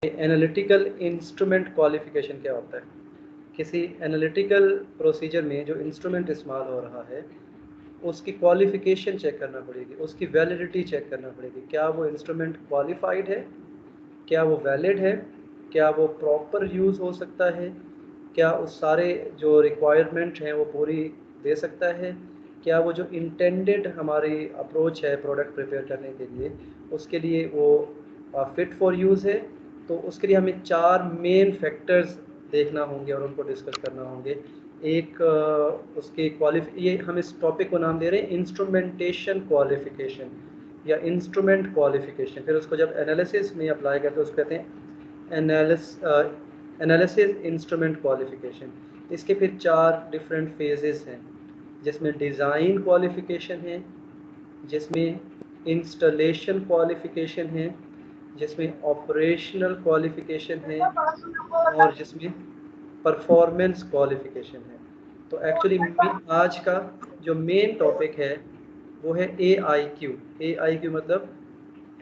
Analytical instrument qualification क्या होता है? किसी एनालिटिकल प्रोसीजर में जो इंस्ट्रूमेंट इस्तेमाल हो रहा है उसकी क्वालिफिकेशन चेक करना पड़ेगी, उसकी वैलिडिटी चेक करना पड़ेगी। क्या वो इंस्ट्रूमेंट क्वालिफाइड है, क्या वो वैलिड है, क्या वो प्रॉपर यूज़ हो सकता है, क्या उस सारे जो रिक्वायरमेंट हैं वो पूरी दे सकता है, क्या वो जो इंटेंडेड हमारी अप्रोच है प्रोडक्ट प्रिपेयर करने के लिए उसके लिए वो फ़िट फॉर यूज़ है। तो उसके लिए हमें 4 मेन फैक्टर्स देखना होंगे और उनको डिस्कस करना होंगे। एक उसकी ये हम इस टॉपिक को नाम दे रहे हैं इंस्ट्रूमेंटेशन क्वालिफिकेशन या इंस्ट्रूमेंट क्वालिफिकेशन। फिर उसको जब एनालिसिस में अप्लाई करते हैं उसको कहते हैं एनालिसिस इंस्ट्रूमेंट क्वालिफिकेशन। इसके फिर 4 डिफरेंट फेजेस हैं, जिसमें डिज़ाइन क्वालिफिकेशन है, जिसमें इंस्टॉलेशन क्वालिफिकेशन है, जिसमें ऑपरेशनल क्वालिफिकेशन है और जिसमें परफॉर्मेंस क्वालिफिकेशन है। तो एक्चुअली आज का जो मेन टॉपिक है वो है AIQ। AIQ मतलब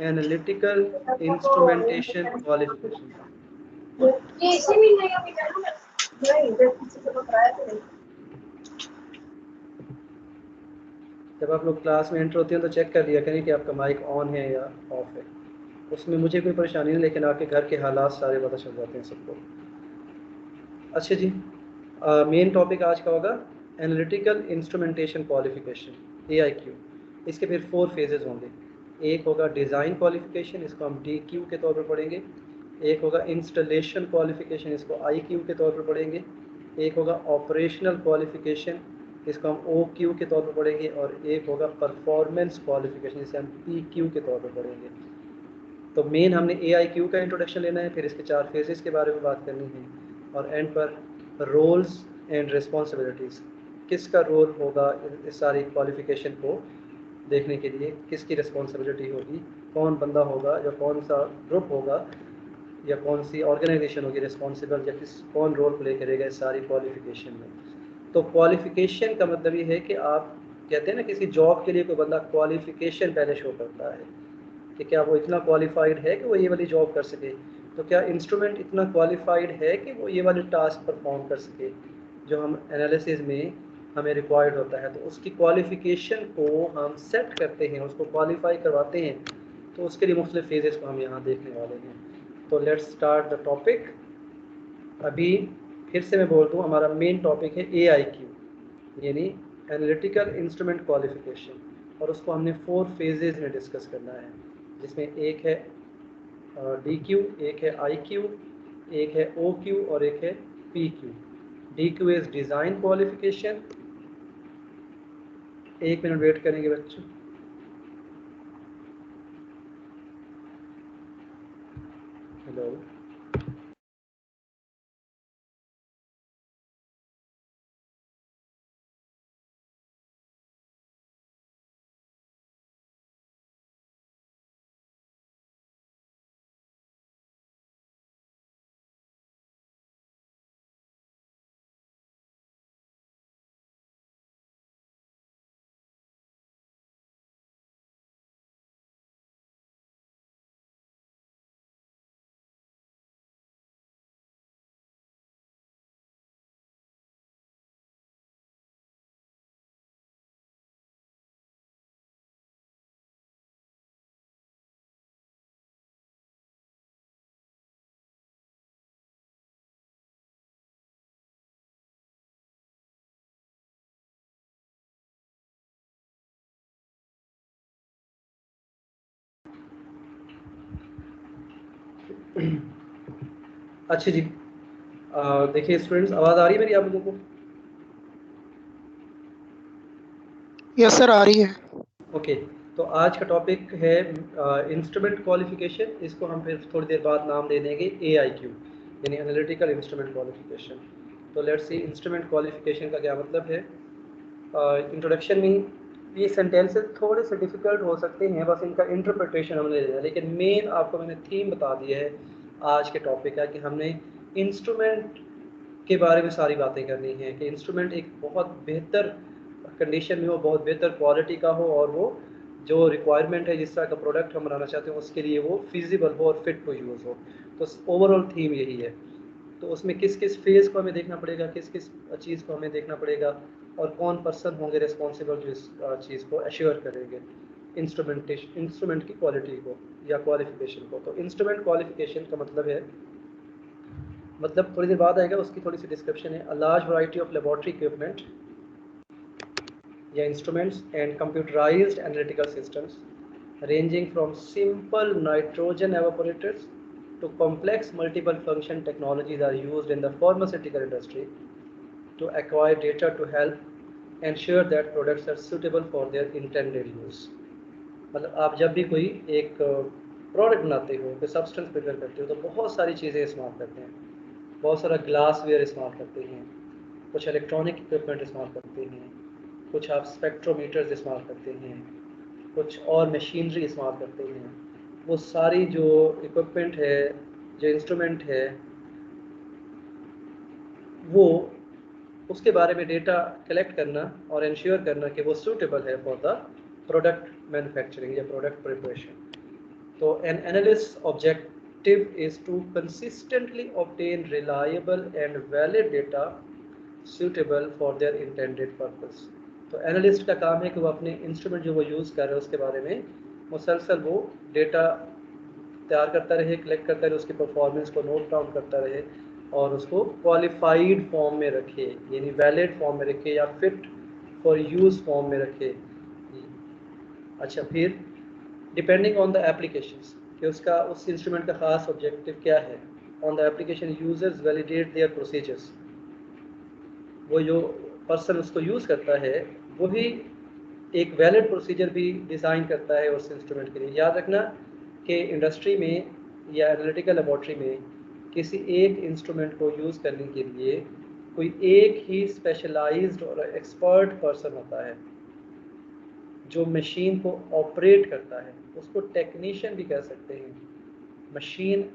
एनालिटिकल इंस्ट्रूमेंटेशन क्वालिफिकेशन। जब आप लोग क्लास में एंटर होते हैं तो चेक कर लिया करें कि आपका माइक ऑन है या ऑफ है। उसमें मुझे कोई परेशानी नहीं, लेकिन आपके घर के हालात सारे पता चल जाते हैं सबको। अच्छा जी, मेन टॉपिक आज का होगा एनालिटिकल इंस्ट्रूमेंटेशन क्वालिफिकेशन AIQ। इसके फिर 4 फेजेस होंगे। एक होगा डिज़ाइन क्वालिफिकेशन, इसको हम DQ के तौर पर पढ़ेंगे। एक होगा इंस्टॉलेशन क्वालिफिकेशन, इसको IQ के तौर पर पढ़ेंगे। एक होगा ऑपरेशनल क्वालिफिकेशन, इसको हम OQ के तौर पर पढ़ेंगे। और एक होगा परफॉर्मेंस क्वालिफिकेशन, जिसे हम PQ के तौर पर पढ़ेंगे। तो मेन हमने AIQ का इंट्रोडक्शन लेना है, फिर इसके 4 फेजेस के बारे में बात करनी है और एंड पर रोल्स एंड रिस्पॉन्सिबिलिटीज़, किसका रोल होगा इस सारी क्वालिफिकेशन को देखने के लिए, किसकी रिस्पॉन्सिबिलिटी होगी, कौन बंदा होगा या कौन सा ग्रुप होगा या कौन सी ऑर्गेनाइजेशन होगी रिस्पॉन्सिबल, या कौन रोल प्ले करेगा इस सारी क्वालिफिकेशन में। तो क्वालिफिकेशन का मतलब ये है कि आप कहते हैं ना किसी जॉब के लिए कोई बंदा क्वालिफिकेशन पहले शो करता है कि क्या वो इतना क्वालिफाइड है कि वो ये वाली जॉब कर सके। तो क्या इंस्ट्रूमेंट इतना क्वालिफाइड है कि वो ये वाले टास्क परफॉर्म कर सके जो हम एनालिसिस में हमें रिक्वायर्ड होता है। तो उसकी क्वालिफिकेशन को हम सेट करते हैं, उसको क्वालिफाई करवाते हैं। तो उसके लिए मुख्तलिफ फेजेस को हम यहाँ देखने वाले हैं। तो लेट्स स्टार्ट द टॉपिक। अभी फिर से मैं बोलता हूँ, हमारा मेन टॉपिक है AIQ यानी एनालिटिकल इंस्ट्रूमेंट क्वालिफिकेशन, और उसको हमने 4 फेजेस में डिस्कस करना है, जिसमें एक है DQ, एक है IQ, एक है OQ और एक है PQ। DQ is design qualification. 1 minute wait करेंगे बच्चों। हेलो, अच्छा जी, देखिए स्टूडेंट्स, आवाज़ आ रही है मेरी आप लोगों को? यस सर, आ रही है। ओके। तो आज का टॉपिक है इंस्ट्रूमेंट क्वालिफिकेशन। इसको हम फिर थोड़ी देर बाद नाम दे देंगे AIQ यानी एनालिटिकल इंस्ट्रूमेंट क्वालिफिकेशन। तो लेट्स सी इंस्ट्रूमेंट क्वालिफिकेशन का क्या मतलब है। इंट्रोडक्शन में ये सेंटेंसेस थोड़े से डिफ़िकल्ट हो सकते हैं, बस इनका इंटरप्रिटेशन हमने लेना है, लेकिन मेन आपको मैंने थीम बता दिया है आज के टॉपिक का कि हमने इंस्ट्रूमेंट के बारे में सारी बातें करनी हैं कि इंस्ट्रूमेंट एक बहुत बेहतर कंडीशन में हो, बहुत बेहतर क्वालिटी का हो और वो जो रिक्वायरमेंट है, जिस तरह का प्रोडक्ट हम बनाना चाहते हैं उसके लिए वो फिजिबल हो और फिट टू यूज़ हो। तो ओवरऑल थीम यही है। तो उसमें किस किस फेज़ को हमें देखना पड़ेगा, किस किस चीज़ को हमें देखना पड़ेगा, और कौन पर्सन होंगे रिस्पॉन्सिबल जो इस चीज़ को एश्योर करेंगे इंस्ट्रूमेंट की क्वालिटी को या क्वालिफिकेशन को। तो इंस्ट्रूमेंट क्वालिफिकेशन का मतलब है, मतलब थोड़ी देर बाद आएगा, उसकी थोड़ी सी डिस्क्रिप्शन है। A large variety of laboratory equipment या instruments and computerized analytical systems ranging from simple nitrogen evaporators to complex multiple function technologies are used in the pharmaceutical industry to acquire data to help ensure that products are suitable for their intended use। मतलब आप जब भी कोई एक product बनाते हो, कोई substance prepare करते हो, तो बहुत सारी चीज़ें इस्तेमाल करते हैं। बहुत सारा ग्लास वेयर इस्तेमाल करते हैं, कुछ इलेक्ट्रॉनिक इक्विपमेंट इस्तेमाल करते हैं, कुछ आप स्पेक्ट्रोमीटर्स इस्तेमाल करते हैं, कुछ और मशीनरी इस्तेमाल करते हैं। वो सारी जो इक्विपमेंट है, जो इंस्ट्रूमेंट है, वो उसके बारे में डेटा कलेक्ट करना और इंश्योर करना कि वो सूटेबल है फॉर द प्रोडक्ट मैन्युफैक्चरिंग या प्रोडक्ट प्रिपरेशन। तो an analyst objective is to consistently obtain reliable and valid data suitable for their intended purpose. तो एनालिस्ट का काम है कि वो अपने इंस्ट्रूमेंट जो वो यूज़ कर रहे हैं उसके बारे में मुसलसल वो डेटा तैयार करता रहे, कलेक्ट करता रहे, उसकी परफॉर्मेंस को नोट डाउन करता रहे और उसको क्वालिफाइड फॉर्म में रखे, यानी वैलिड फॉर्म में रखे या फिट फॉर यूज़ फॉर्म में रखे। अच्छा, फिर डिपेंडिंग ऑन द एप्लीकेशंस कि उसका उस इंस्ट्रूमेंट का ख़ास ऑब्जेक्टिव क्या है। On the application users validate their procedures. वो जो पर्सन उसको यूज़ करता है वो भी एक वैलिड प्रोसीजर भी डिज़ाइन करता है उस इंस्ट्रूमेंट के लिए। याद रखना कि इंडस्ट्री में या एनालिटिकल लेबॉर्ट्री में किसी एक इंस्ट्रूमेंट को यूज़ करने के लिए कोई एक ही स्पेशलाइज्ड और एक्सपर्ट पर्सन होता है जो मशीन को ऑपरेट करता है। उसको टेक्नीशियन भी कह सकते हैं, मशीन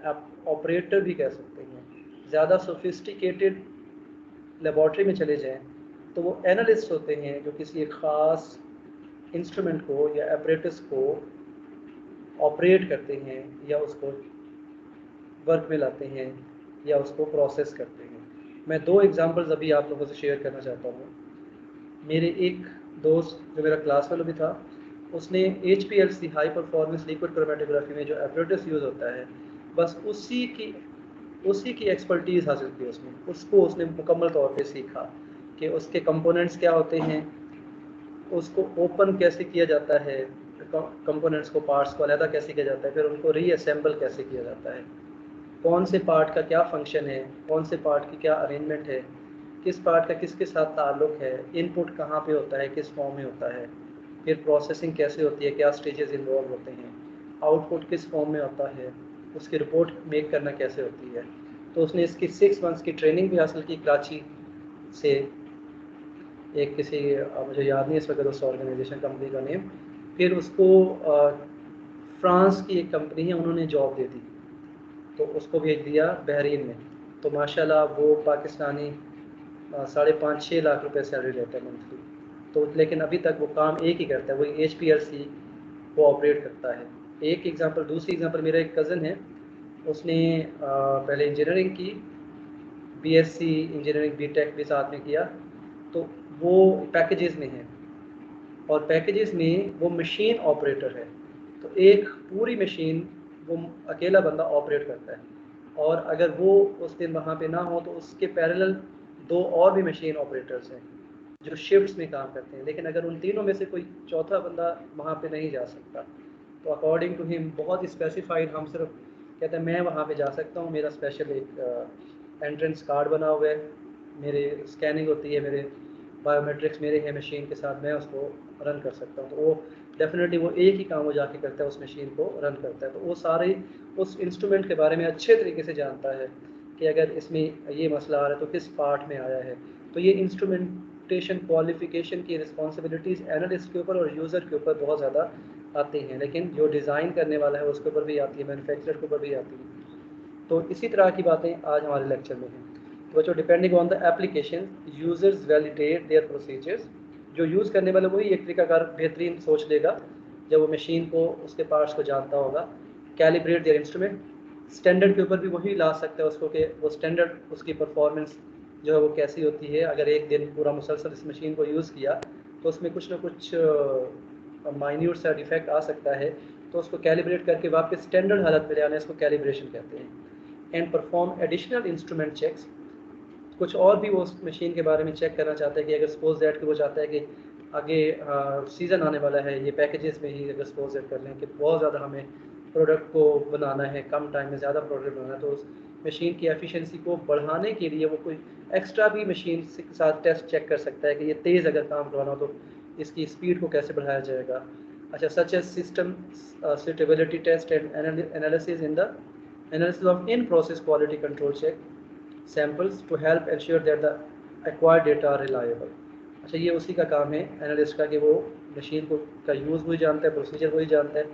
ऑपरेटर भी कह सकते हैं। ज़्यादा सोफिस्टिकेटेड लेबॉर्ट्री में चले जाएं तो वो एनालिस्ट होते हैं जो किसी एक ख़ास इंस्ट्रूमेंट को या एपरेटस को ऑपरेट करते हैं या उसको वर्क में लाते हैं या उसको प्रोसेस करते हैं। मैं दो एग्जांपल्स अभी आप लोगों से शेयर करना चाहता हूँ। मेरे एक दोस्त जो मेरा क्लास फेलो भी था, उसने HPLC high performance liquid chromatography में जो एपरेटस यूज़ होता है, बस उसी की एक्सपर्टीज़ हासिल की उसने। उसको उसने मुकम्मल तौर पे सीखा कि उसके कंपोनेंट्स क्या होते हैं, उसको ओपन कैसे किया जाता है, कंपोनेंट्स को, पार्ट्स को अलग कैसे किया जाता है, फिर उनको रीअसेंबल कैसे किया जाता है, कौन से पार्ट का क्या फंक्शन है, कौन से पार्ट की क्या अरेंजमेंट है, किस पार्ट का किसके साथ ताल्लुक़ है, इनपुट कहाँ पे होता है, किस फॉर्म में होता है, फिर प्रोसेसिंग कैसे होती है, क्या स्टेजेस इन्वॉल्व होते हैं, आउटपुट किस फॉर्म में होता है, उसकी रिपोर्ट मेक करना कैसे होती है। तो उसने इसकी 6 मंथ्स की ट्रेनिंग भी हासिल की कराची से, एक किसी मुझे याद नहीं इस वक्त उस ऑर्गेनाइजेशन कंपनी का नेम। फिर उसको फ्रांस की एक कंपनी है, उन्होंने जॉब दे दी तो उसको भेज दिया बहरीन में। तो माशाल्लाह वो पाकिस्तानी 5.5-6 लाख रुपए सैलरी लेता है मंथली। तो लेकिन अभी तक वो काम एक ही करता है, वही HPLC को ऑपरेट करता है। एक एग्ज़ाम्पल। दूसरी एग्ज़ाम्पल, मेरा एक कज़न है, उसने पहले इंजीनियरिंग की, BSc इंजीनियरिंग BTech भी साथ में किया। तो वो पैकेजेस में है और पैकेजेस में वो मशीन ऑपरेटर है। तो एक पूरी मशीन वो अकेला बंदा ऑपरेट करता है, और अगर वो उस दिन वहाँ पे ना हो तो उसके पैरेलल 2 और भी मशीन ऑपरेटर्स हैं जो शिफ्ट्स में काम करते हैं। लेकिन अगर उन तीनों में से कोई चौथा बंदा वहाँ पे नहीं जा सकता तो अकॉर्डिंग टू हिम, बहुत स्पेसिफाइड, हम सिर्फ कहते हैं मैं वहाँ पे जा सकता हूँ, मेरा स्पेशल एक एंट्रेंस कार्ड बना हुआ है, मेरे स्कैनिंग होती है, मेरे बायोमेट्रिक्स मेरे हैं मशीन के साथ, मैं उसको रन कर सकता हूँ। तो वो डेफिनेटली वो एक ही काम वो जाके करता है, उस मशीन को रन करता है। तो वो सारे उस इंस्ट्रूमेंट के बारे में अच्छे तरीके से जानता है कि अगर इसमें ये मसला आ रहा है तो किस पार्ट में आया है। तो ये इंस्ट्रूमेंटेशन क्वालिफिकेशन की रिस्पॉन्सिबिलिटीज़ एनालिस्ट के ऊपर और यूज़र के ऊपर बहुत ज़्यादा आती हैं, लेकिन जो डिज़ाइन करने वाला है उसके ऊपर भी आती है, मैन्युफैक्चरर के ऊपर भी आती है। तो इसी तरह की बातें आज हमारे लेक्चर में हैं। तो बच्चों, depending on the application users validate their procedures. जो यूज़ करने वाले वही एक तरीकाकार बेहतरीन सोच लेगा जब वो मशीन को उसके पार्ट्स को जानता होगा, कैलिब्रेट देयर इंस्ट्रूमेंट, स्टैंडर्ड के ऊपर भी वही ला सकता है उसको कि वो स्टैंडर्ड उसकी परफॉर्मेंस जो है वो कैसी होती है। अगर एक दिन पूरा मुसलसल इस मशीन को यूज़ किया तो उसमें कुछ ना कुछ माइन्यूट सा डिफेक्ट आ सकता है, तो उसको कैलिब्रेट करके वापस स्टैंडर्ड हालत में ले आना, इसको कैलिब्रेशन कहते हैं। And perform additional instrument checks, कुछ और भी वो उस मशीन के बारे में चेक करना चाहता है कि अगर सपोज दैट कि वो चाहता है कि आगे सीज़न आने वाला है, ये पैकेजेस में ही अगर सपोज दैट कर लें कि बहुत ज़्यादा हमें प्रोडक्ट को बनाना है, कम टाइम में ज़्यादा प्रोडक्ट बनाना है, तो उस मशीन की एफिशिएंसी को बढ़ाने के लिए वो कोई एक्स्ट्रा भी मशीन के साथ टेस्ट चेक कर सकता है कि ये तेज़ अगर काम करवाना हो तो इसकी स्पीड को कैसे बढ़ाया जाएगा। अच्छा, such as system suitability test and analysis in the analysis of in process quality control check samples to help ensure that the acquired data are reliable. अच्छा, ये उसी का काम है एनालिस्ट का कि वो मशीन को का यूज़ वही जानता है, प्रोसीजर वही जानता है,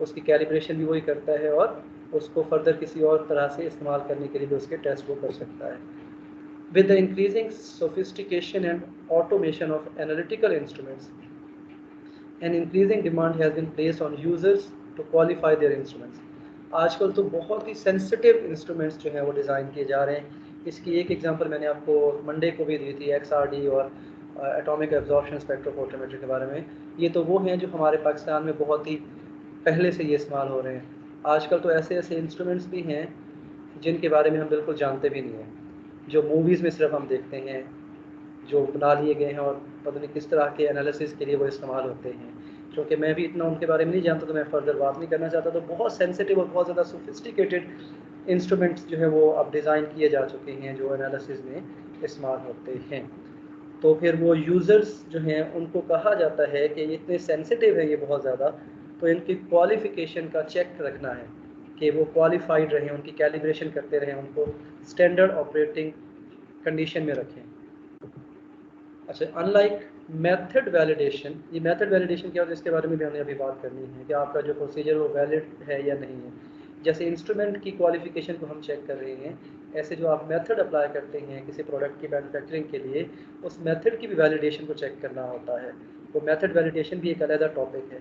उसकी कैलिब्रेशन भी वही करता है और उसको फर्दर किसी और तरह से इस्तेमाल करने के लिए भी उसके टेस्ट वो कर सकता है। With the increasing sophistication and automation of analytical instruments, an increasing demand has been placed on users to qualify their instruments. आजकल तो बहुत ही सेंसिटिव इंस्ट्रूमेंट्स जो हैं वो डिज़ाइन किए जा रहे हैं। इसकी एक एग्जांपल मैंने आपको मंडे को भी दी थी, XRD और एटॉमिक एब्जॉर्प्शन स्पेक्ट्रोफोटोमेट्री के बारे में। ये तो वो हैं जो हमारे पाकिस्तान में बहुत ही पहले से ये इस्तेमाल हो रहे हैं। आजकल तो ऐसे ऐसे इंस्ट्रूमेंट्स भी हैं जिनके बारे में हम बिल्कुल जानते भी नहीं हैं, जो मूवीज़ में सिर्फ हम देखते हैं, जो बना लिए गए हैं और पता नहीं किस तरह के एनालिसिस के लिए वो इस्तेमाल होते हैं। क्योंकि मैं भी इतना उनके बारे में नहीं जानता तो मैं फर्दर बात नहीं करना चाहता। तो बहुत सेंसिटिव और बहुत ज़्यादा सोफिस्टिकेटेड इंस्ट्रूमेंट्स जो है वो अब डिज़ाइन किए जा चुके हैं जो एनालिसिस में इस्तेमाल होते हैं। तो फिर वो यूज़र्स जो हैं उनको कहा जाता है कि ये इतने सेंसिटिव है ये बहुत ज़्यादा, तो इनकी क्वालिफ़िकेशन का चेक रखना है कि वो क्वालिफाइड रहें, उनकी कैलिब्रेशन करते रहें, उनको स्टैंडर्ड ऑपरेटिंग कंडीशन में रखें। अच्छा, अनलाइक मेथड वैलिडेशन, ये मेथड वैलिडेशन क्या होता है इसके बारे में भी हमने अभी बात करनी है कि आपका जो प्रोसीजर वो वैलिड है या नहीं है। जैसे इंस्ट्रूमेंट की क्वालिफिकेशन को हम चेक कर रहे हैं, ऐसे जो आप मेथड अप्लाई करते हैं किसी प्रोडक्ट की मैन्युफैक्चरिंग के लिए, उस मेथड की भी वैलिडेशन को चेक करना होता है। तो मेथड वैलिडेशन भी एक अलग टॉपिक है।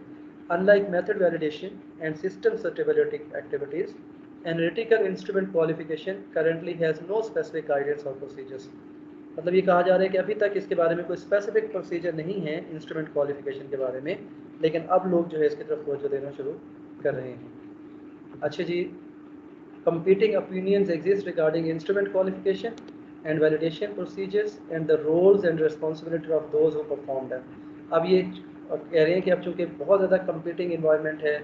Unlike method validation and system suitability activities, analytical instrument qualification currently has no specific guidance और प्रोसीजर्स। मतलब ये कहा जा रहा है कि अभी तक इसके बारे में कोई स्पेसिफिक प्रोसीजर नहीं है इंस्ट्रूमेंट क्वालिफिकेशन के बारे में, लेकिन अब लोग जो है इसकी तरफ तवज्जो देना शुरू कर रहे हैं। अच्छा जी, competing opinions exist regarding instrument qualification and validation procedures and the roles and responsibility of those who perform them। अब ये कह रहे हैं कि अब चूँकि बहुत ज़्यादा competing environment है,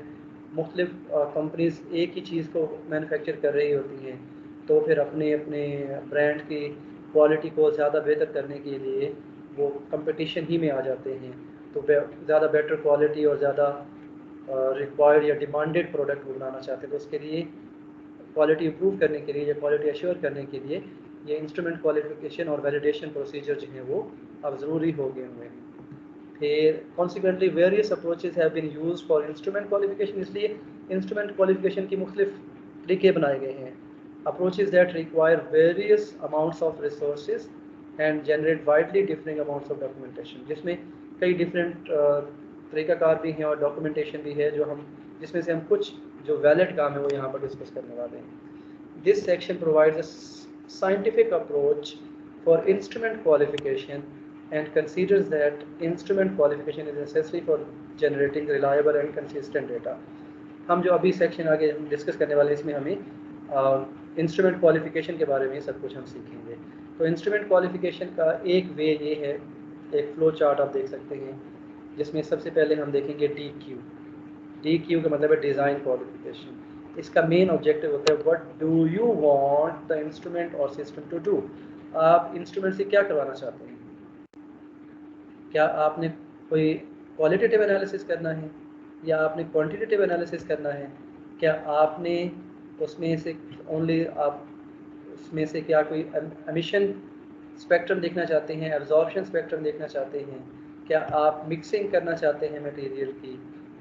मुख्तलिफ कंपनीज एक ही चीज़ को मैन्युफैक्चर कर रही होती हैं, तो फिर अपने अपने ब्रांड की क्वालिटी को ज़्यादा बेहतर करने के लिए वो कंपटीशन ही में आ जाते हैं। तो ज़्यादा बेटर क्वालिटी और ज़्यादा रिक्वायर्ड या डिमांडेड प्रोडक्ट बनाना चाहते हैं, तो उसके लिए क्वालिटी इंप्रूव करने के लिए या क्वालिटी एश्योर करने के लिए ये इंस्ट्रूमेंट क्वालिफिकेशन और वैलिडेशन प्रोसीजर जो हैं वो अब ज़रूरी हो गए हुए हैं। फिर consequently various approaches have been used for instrument qualification, इसलिए इंस्ट्रूमेंट क्वालिफिकेशन की मुख्तलिफ तरीके बनाए गए हैं। Approaches that require various amounts of resources and generate widely different amounts of documentation, जिसमें कई डिफरेंट तरीक़ाकार भी हैं और डॉक्यूमेंटेशन भी है, जो हम जिसमें से हम कुछ जो वैलिड काम है वो यहाँ पर डिस्कस करने वाले हैं। This section provides a scientific approach for instrument qualification and considers that instrument qualification is necessary for generating reliable and consistent data। हम जो अभी सेक्शन आगे डिस्कस करने वाले हैं इसमें हमें इंस्ट्रूमेंट क्वालिफिकेशन के बारे में सब कुछ हम सीखेंगे। तो इंस्ट्रूमेंट क्वालिफिकेशन का एक वे ये है, एक फ्लो चार्ट आप देख सकते हैं, जिसमें सबसे पहले हम देखेंगे DQ का मतलब है डिज़ाइन क्वालिफिकेशन। इसका मेन ऑब्जेक्टिव होता है what do you want the instrument और सिस्टम टू डू। आप इंस्ट्रूमेंट से क्या करवाना चाहते हैं? क्या आपने कोई क्वालिटेटिव एनालिसिस करना है या आपने क्वांटिटेटिव एनालिसिस करना है? क्या आपने उसमें से ओनली आप उसमें से क्या कोई एमिशन स्पेक्ट्रम देखना चाहते हैं, एब्जॉर्प्शन स्पेक्ट्रम देखना चाहते हैं? क्या आप मिक्सिंग करना चाहते हैं मटेरियल की?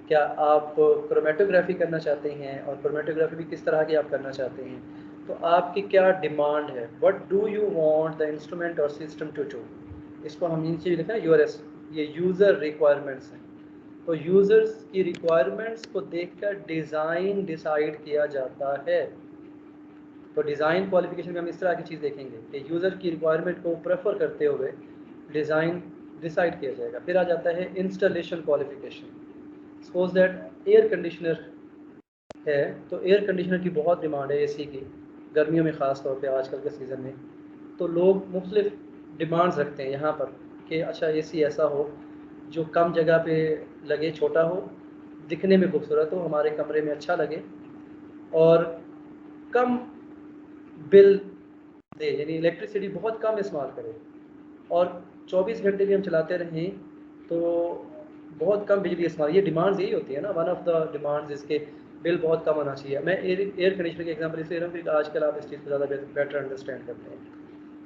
क्या आप क्रोमेटोग्राफी करना चाहते हैं और क्रोमेटोग्राफी भी किस तरह की आप करना चाहते हैं? तो आपकी क्या डिमांड है? What do you want the instrument और सिस्टम टू डू। इसको हम नीचे भी लिखा है यूआरएस, ये यूज़र रिक्वायरमेंट्स हैं। तो यूज़र्स की रिक्वायरमेंट्स को देखकर डिज़ाइन डिसाइड किया जाता है। तो डिज़ाइन क्वालिफिकेशन में हम इस तरह की चीज़ देखेंगे कि यूज़र की रिक्वायरमेंट को प्रेफर करते हुए डिज़ाइन डिसाइड किया जाएगा। फिर आ जाता है installation qualification. Suppose that air conditioner है, तो एयर कंडीशनर की बहुत डिमांड है एसी की, गर्मियों में ख़ास तौर पे आजकल के सीज़न में। तो लोग मुख्तलिफ डिमांड्स रखते हैं यहाँ पर कि अच्छा एसी ऐसा हो जो कम जगह पे लगे, छोटा हो, दिखने में खूबसूरत हो, हमारे कमरे में अच्छा लगे और कम बिल दे, यानी इलेक्ट्रिसिटी बहुत कम इस्तेमाल करे और 24 घंटे भी हम चलाते रहें तो बहुत कम बिजली इस्तेमाल। ये डिमांड्स यही होती है ना, वन ऑफ द डिमांड्स इसके बिल बहुत कम होना चाहिए। मैं एयर कंडीशनर के एग्जांपल इसलिए दे रहा हूँ क्योंकि आजकल आप इस चीज़ को ज़्यादा बेटर अंडरस्टैंड करते हैं।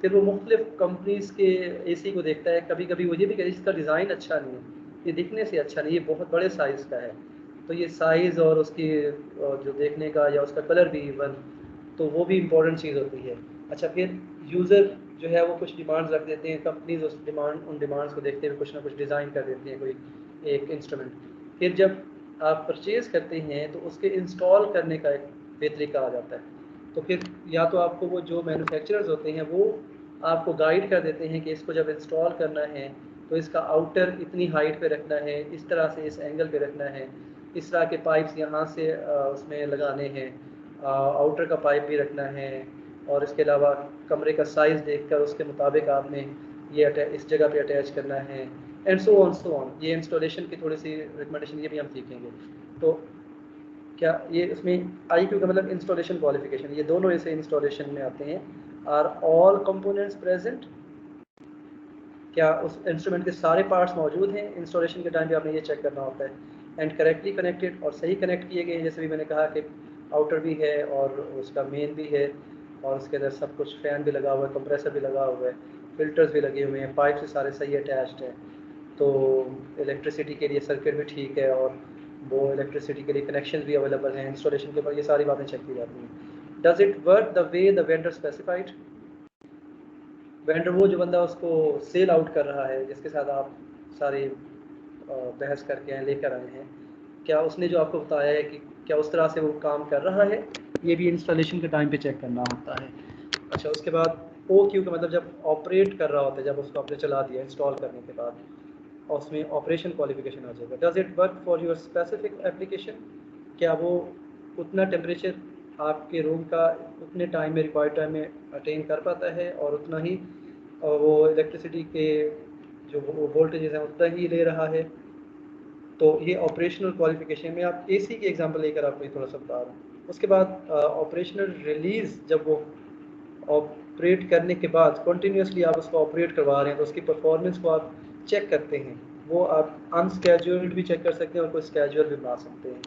फिर वो मुख्तलिफ कंपनीज़ के एसी को देखता है, कभी कभी वो ये भी कहते हैं इसका डिज़ाइन अच्छा नहीं है, ये दिखने से अच्छा नहीं, ये बहुत बड़े साइज़ का है, तो ये साइज़ और उसकी जो देखने का या उसका कलर भी इवन, तो वो भी इम्पोर्टेंट चीज़ होती है। अच्छा, फिर यूज़र जो है वो कुछ डिमांड्स रख देते हैं, कंपनीज उन डिमांड्स को देखते हुए कुछ ना कुछ डिज़ाइन कर देती हैं कोई एक इंस्ट्रूमेंट। फिर जब आप परचेज़ करते हैं तो उसके इंस्टॉल करने का एक तरीका आ जाता है। तो फिर या तो आपको वो जो मैन्युफैक्चरर्स होते हैं वो आपको गाइड कर देते हैं कि इसको जब इंस्टॉल करना है तो इसका आउटर इतनी हाइट पे रखना है, इस तरह से इस एंगल पे रखना है, इस तरह के पाइप्स यहाँ से उसमें लगाने हैं, आउटर का पाइप भी रखना है, और इसके अलावा कमरे का साइज़ देखकर उसके मुताबिक आपने ये इस जगह पे अटैच करना है, एंड सो ऑन। ये इंस्टॉलेशन की थोड़ी सी रिकमेंडेशन ये भी हम सीखेंगे। तो क्या ये इसमें IQ का मतलब इंस्टॉलेशन क्वालिफिकेशन, ये दोनों ऐसे इंस्टॉलेशन में आते हैं। आर ऑल कंपोनेंट्स प्रेजेंट, क्या उस इंस्ट्रूमेंट के सारे पार्ट्स मौजूद हैं। इंस्टॉलेशन के टाइम पे आपने ये चेक करना होता है। एंड करेक्टली कनेक्टेड, और सही कनेक्ट किए गए हैं, जैसे भी मैंने कहा कि आउटर भी है और उसका मेन भी है और उसके अंदर सब कुछ, फ़ैन भी लगा हुआ है, कंप्रेसर भी लगा हुआ है, फिल्टर्स भी लगे हुए हैं, पाइप से सारे सही अटैच्ड हैं, तो इलेक्ट्रिसिटी के लिए सर्किट भी ठीक है और वो इलेक्ट्रिसिटी के लिए कनेक्शन भी अवेलेबल हैं। इंस्टॉलेशन के ऊपर ये सारी बातें चेक की जाती हैं। Does it work the way the vendor specified, vendor वो जो बंदा उसको सेल आउट कर रहा है, जिसके साथ आप सारे बहस करके आए, लेकर आए हैं, क्या उसने जो आपको बताया है कि क्या उस तरह से वो काम कर रहा है, ये भी इंस्टॉलेशन के टाइम पे चेक करना होता है। अच्छा, उसके बाद OQ का मतलब जब ऑपरेट कर रहा होता है, जब उसको आपने चला दिया इंस्टॉल करने के बाद, और उसमें ऑपरेशन क्वालिफिकेशन आ जाएगा। Does it work for your specific application, क्या वो उतना टेम्परेचर आपके रूम का उतने टाइम में, रिक्वायर्ड टाइम में अटेन कर पाता है और उतना ही वो इलेक्ट्रिसिटी के जो वोल्टेजेस हैं उतना ही ले रहा है। तो ये ऑपरेशनल क्वालिफिकेशन में आप AC की एग्जांपल लेकर आपको थोड़ा सा बता रहा हूँ। उसके बाद ऑपरेशनल रिलीज़, जब वो ऑपरेट करने के बाद कंटिन्यूसली आप उसको ऑपरेट करवा रहे हैं तो उसकी परफॉर्मेंस को आप चेक करते हैं। वो आप अनस्केड्यूल्ड भी चेक कर सकते हैं और कोई स्केड्यूल भी बना सकते हैं,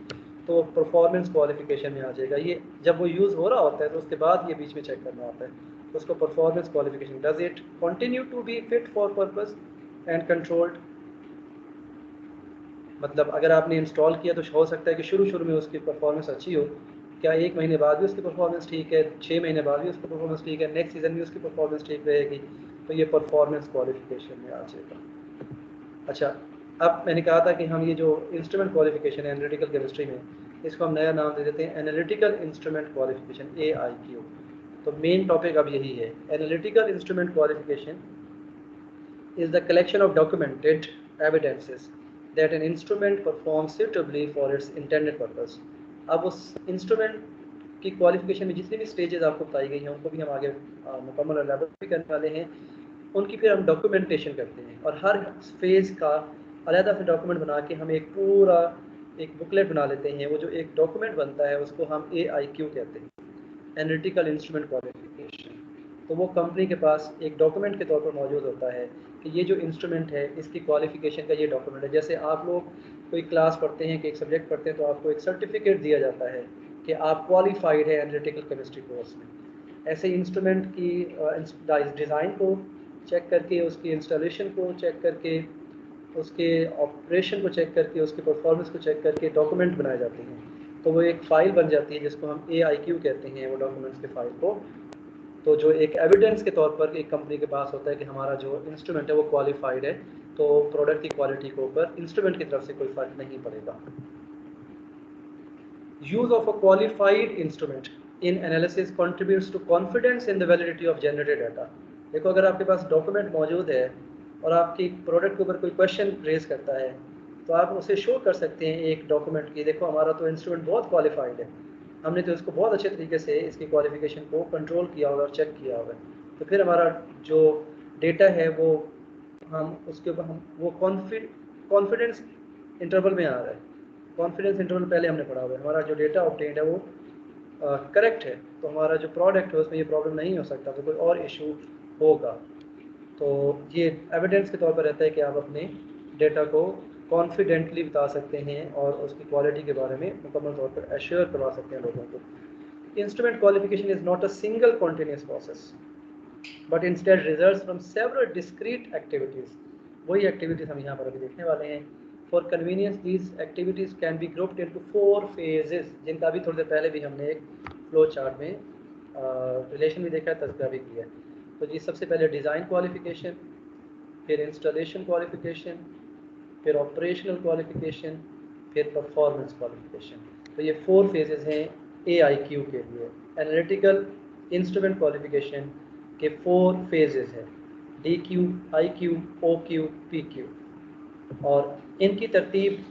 तो परफॉर्मेंस क्वालिफिकेशन में आ जाएगा। ये जब वो यूज़ हो रहा होता है तो उसके बाद ये बीच में चेक करना होता है, तो उसको performance qualification. Does it continue to be fit for purpose and controlled, मतलब अगर आपने इंस्टॉल किया तो हो सकता है कि शुरू में उसकी परफॉर्मेंस अच्छी हो, क्या 1 महीने बाद भी उसकी परफॉर्मेंस ठीक है, 6 महीने बाद भी उसकी परफॉर्मेंस ठीक है, नेक्स्ट सीज़न भी उसकी परफॉर्मेंस ठीक रहेगी, तो ये परफॉर्मेंस क्वालिफिकेशन में आ जाएगा। अच्छा, अब मैंने कहा था कि हम ये जो इंस्ट्रूमेंट क्वालिफिकेशन है एनालिटिकल केमिस्ट्री में, इसको हम नया नाम दे देते हैं एनालिटिकल इंस्ट्रूमेंट क्वालिफिकेशन, AIQ। तो मेन टॉपिक अब यही है, analytical instrument qualification is the collection of documented evidences that an instrument performs suitably for its intended purpose। अब उस इंस्ट्रूमेंट की क्वालिफिकेशन में जितनी भी स्टेजेस आपको बताई गई हैं उनको भी हम आगे मुकम्मल एलाबोरेट भी करने वाले हैं। उनकी फिर हम डॉक्यूमेंटेशन करते हैं और हर फेज़ का अलहदा से डॉक्यूमेंट बना के हम एक पूरा एक बुकलेट बना लेते हैं। वो जो एक डॉक्यूमेंट बनता है उसको हम AIQ कहते हैं, एनालिटिकल इंस्ट्रूमेंट क्वालिफिकेशन। तो वो कंपनी के पास एक डॉक्यूमेंट के तौर पर मौजूद होता है कि ये जो इंस्ट्रूमेंट है इसकी क्वालिफिकेशन का ये डॉक्यूमेंट है। जैसे आप लोग कोई क्लास पढ़ते हैं कि एक सब्जेक्ट पढ़ते हैं तो आपको एक सर्टिफिकेट दिया जाता है कि आप क्वालिफाइड है एनालिटिकल केमिस्ट्री कोर्स में। ऐसे इंस्ट्रूमेंट की डिज़ाइन को चेक करके, उसकी इंस्टॉलेशन को चेक करके, उसके ऑपरेशन को चेक करके, उसके परफॉर्मेंस को चेक करके डॉक्यूमेंट बनाए जाते हैं। तो वो एक फ़ाइल बन जाती है जिसको हम AIQ कहते हैं, वो डॉक्यूमेंट्स के फ़ाइल को। तो जो एक एविडेंस के तौर पर एक कंपनी के पास होता है कि हमारा जो इंस्ट्रूमेंट है वो क्वालिफाइड है, तो प्रोडक्ट की क्वालिटी के ऊपर इंस्ट्रूमेंट की तरफ से कोई फ़र्क नहीं पड़ेगा। Use of a qualified instrument in analysis contributes to confidence in the validity of generated data. देखो, अगर आपके पास डॉक्यूमेंट मौजूद है और आपकी प्रोडक्ट के ऊपर कोई क्वेश्चन रेज करता है, तो आप उसे शो कर सकते हैं एक डॉक्यूमेंट की, देखो हमारा तो इंस्ट्रूमेंट बहुत क्वालिफाइड है, हमने तो इसको बहुत अच्छे तरीके से इसकी क्वालिफिकेशन को कंट्रोल किया होगा और चेक किया होगा। तो फिर हमारा जो डेटा है वो हम उसके ऊपर हम वो कॉन्फिडेंस इंटरवल में आ रहा है। कॉन्फिडेंस इंटरवल पहले हमने पढ़ा हुआ है, हमारा जो डेटा ऑब्टेन्ड है वो करेक्ट है, तो हमारा जो प्रोडक्ट है उसमें ये प्रॉब्लम नहीं हो सकता, तो कोई और इशू होगा। तो ये एविडेंस के तौर पर रहता है कि आप अपने डेटा को कॉन्फिडेंटली बता सकते हैं और उसकी क्वालिटी के बारे में मुकम्मल तौर पर एश्योर करवा सकते हैं लोगों को। Instrument qualification is not a single continuous process but instead results from several discrete activities. वही एक्टिविटीज़ हम यहाँ पर अभी देखने वाले हैं। For convenience these activities can be grouped into 4 phases, जिनका अभी थोड़ी देर पहले भी हमने एक फ्लो चार्ट में रिलेशन भी देखा है, तस्करा भी किया है। तो जी, सबसे पहले डिज़ाइन क्वालिफिकेशन, फिर इंस्टॉलेशन क्वालिफिकेशन, फिर ऑपरेशनल क्वालिफिकेशन, फिर परफॉर्मेंस क्वालिफिकेशन। तो ये 4 फेजेस हैं AIQ के लिए। एनालिटिकल इंस्ट्रूमेंट क्वालिफिकेशन के 4 फेजेस हैं, DQ, IQ, OQ, PQ, और इनकी तरतीब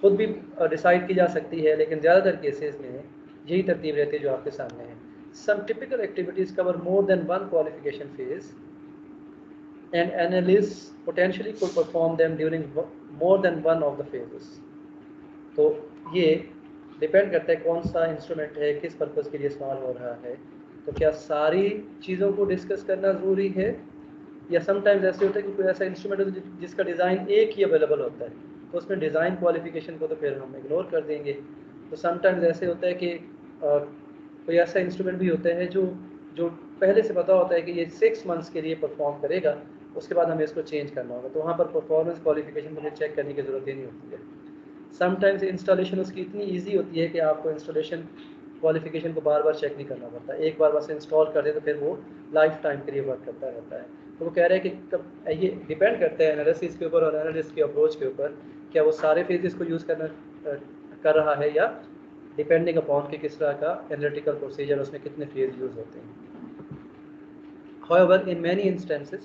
खुद भी डिसाइड की जा सकती है, लेकिन ज़्यादातर केसेस में यही तरतीब रहती है जो आपके सामने है। Some typical activities cover more than one qualification phase and analysts potentially could perform them during more than one of the phases। तो ये डिपेंड करता है कौन सा इंस्ट्रूमेंट है, किस पर्पज़ के लिए इस्तेमाल हो रहा है। तो क्या सारी चीज़ों को डिस्कस करना ज़रूरी है, या समटाइम्स ऐसे होता है कि कोई ऐसा इंस्ट्रूमेंट है जिसका डिज़ाइन एक ही अवेलेबल होता है, तो उसमें डिज़ाइन क्वालिफिकेशन को तो फिर हम इग्नोर कर देंगे। तो समटाइम्स ऐसे होता है कि कोई ऐसा इंस्ट्रूमेंट भी होता है जो जो पहले से पता होता है कि ये 6 मंथ्स के लिए परफॉर्म करेगा, उसके बाद हमें इसको चेंज करना होगा, तो वहाँ पर परफॉर्मेंस क्वालिफिकेशन मुझे चेक करने की ज़रूरत ही नहीं होती है। समटाइम्स इंस्टॉलेशन उसकी इतनी ईजी होती है कि आपको इंस्टॉलेशन क्वालिफिकेशन को बार बार चेक नहीं करना पड़ता, एक बार बस इंस्टॉल कर दे तो फिर वो लाइफ टाइम के लिए वर्क करता रहता है। तो वो कह रहे हैं कि कब ये डिपेंड करता है एनालिसिस के ऊपर और एनालिस्ट की अप्रोच के ऊपर, क्या वो सारे फेजेस को यूज़ कर रहा है, या डिपेंडिंग अपॉन कि किस तरह का एनालिटिकल प्रोसीजर, उसमें कितने फेज यूज़ होते हैं। However, in many instances,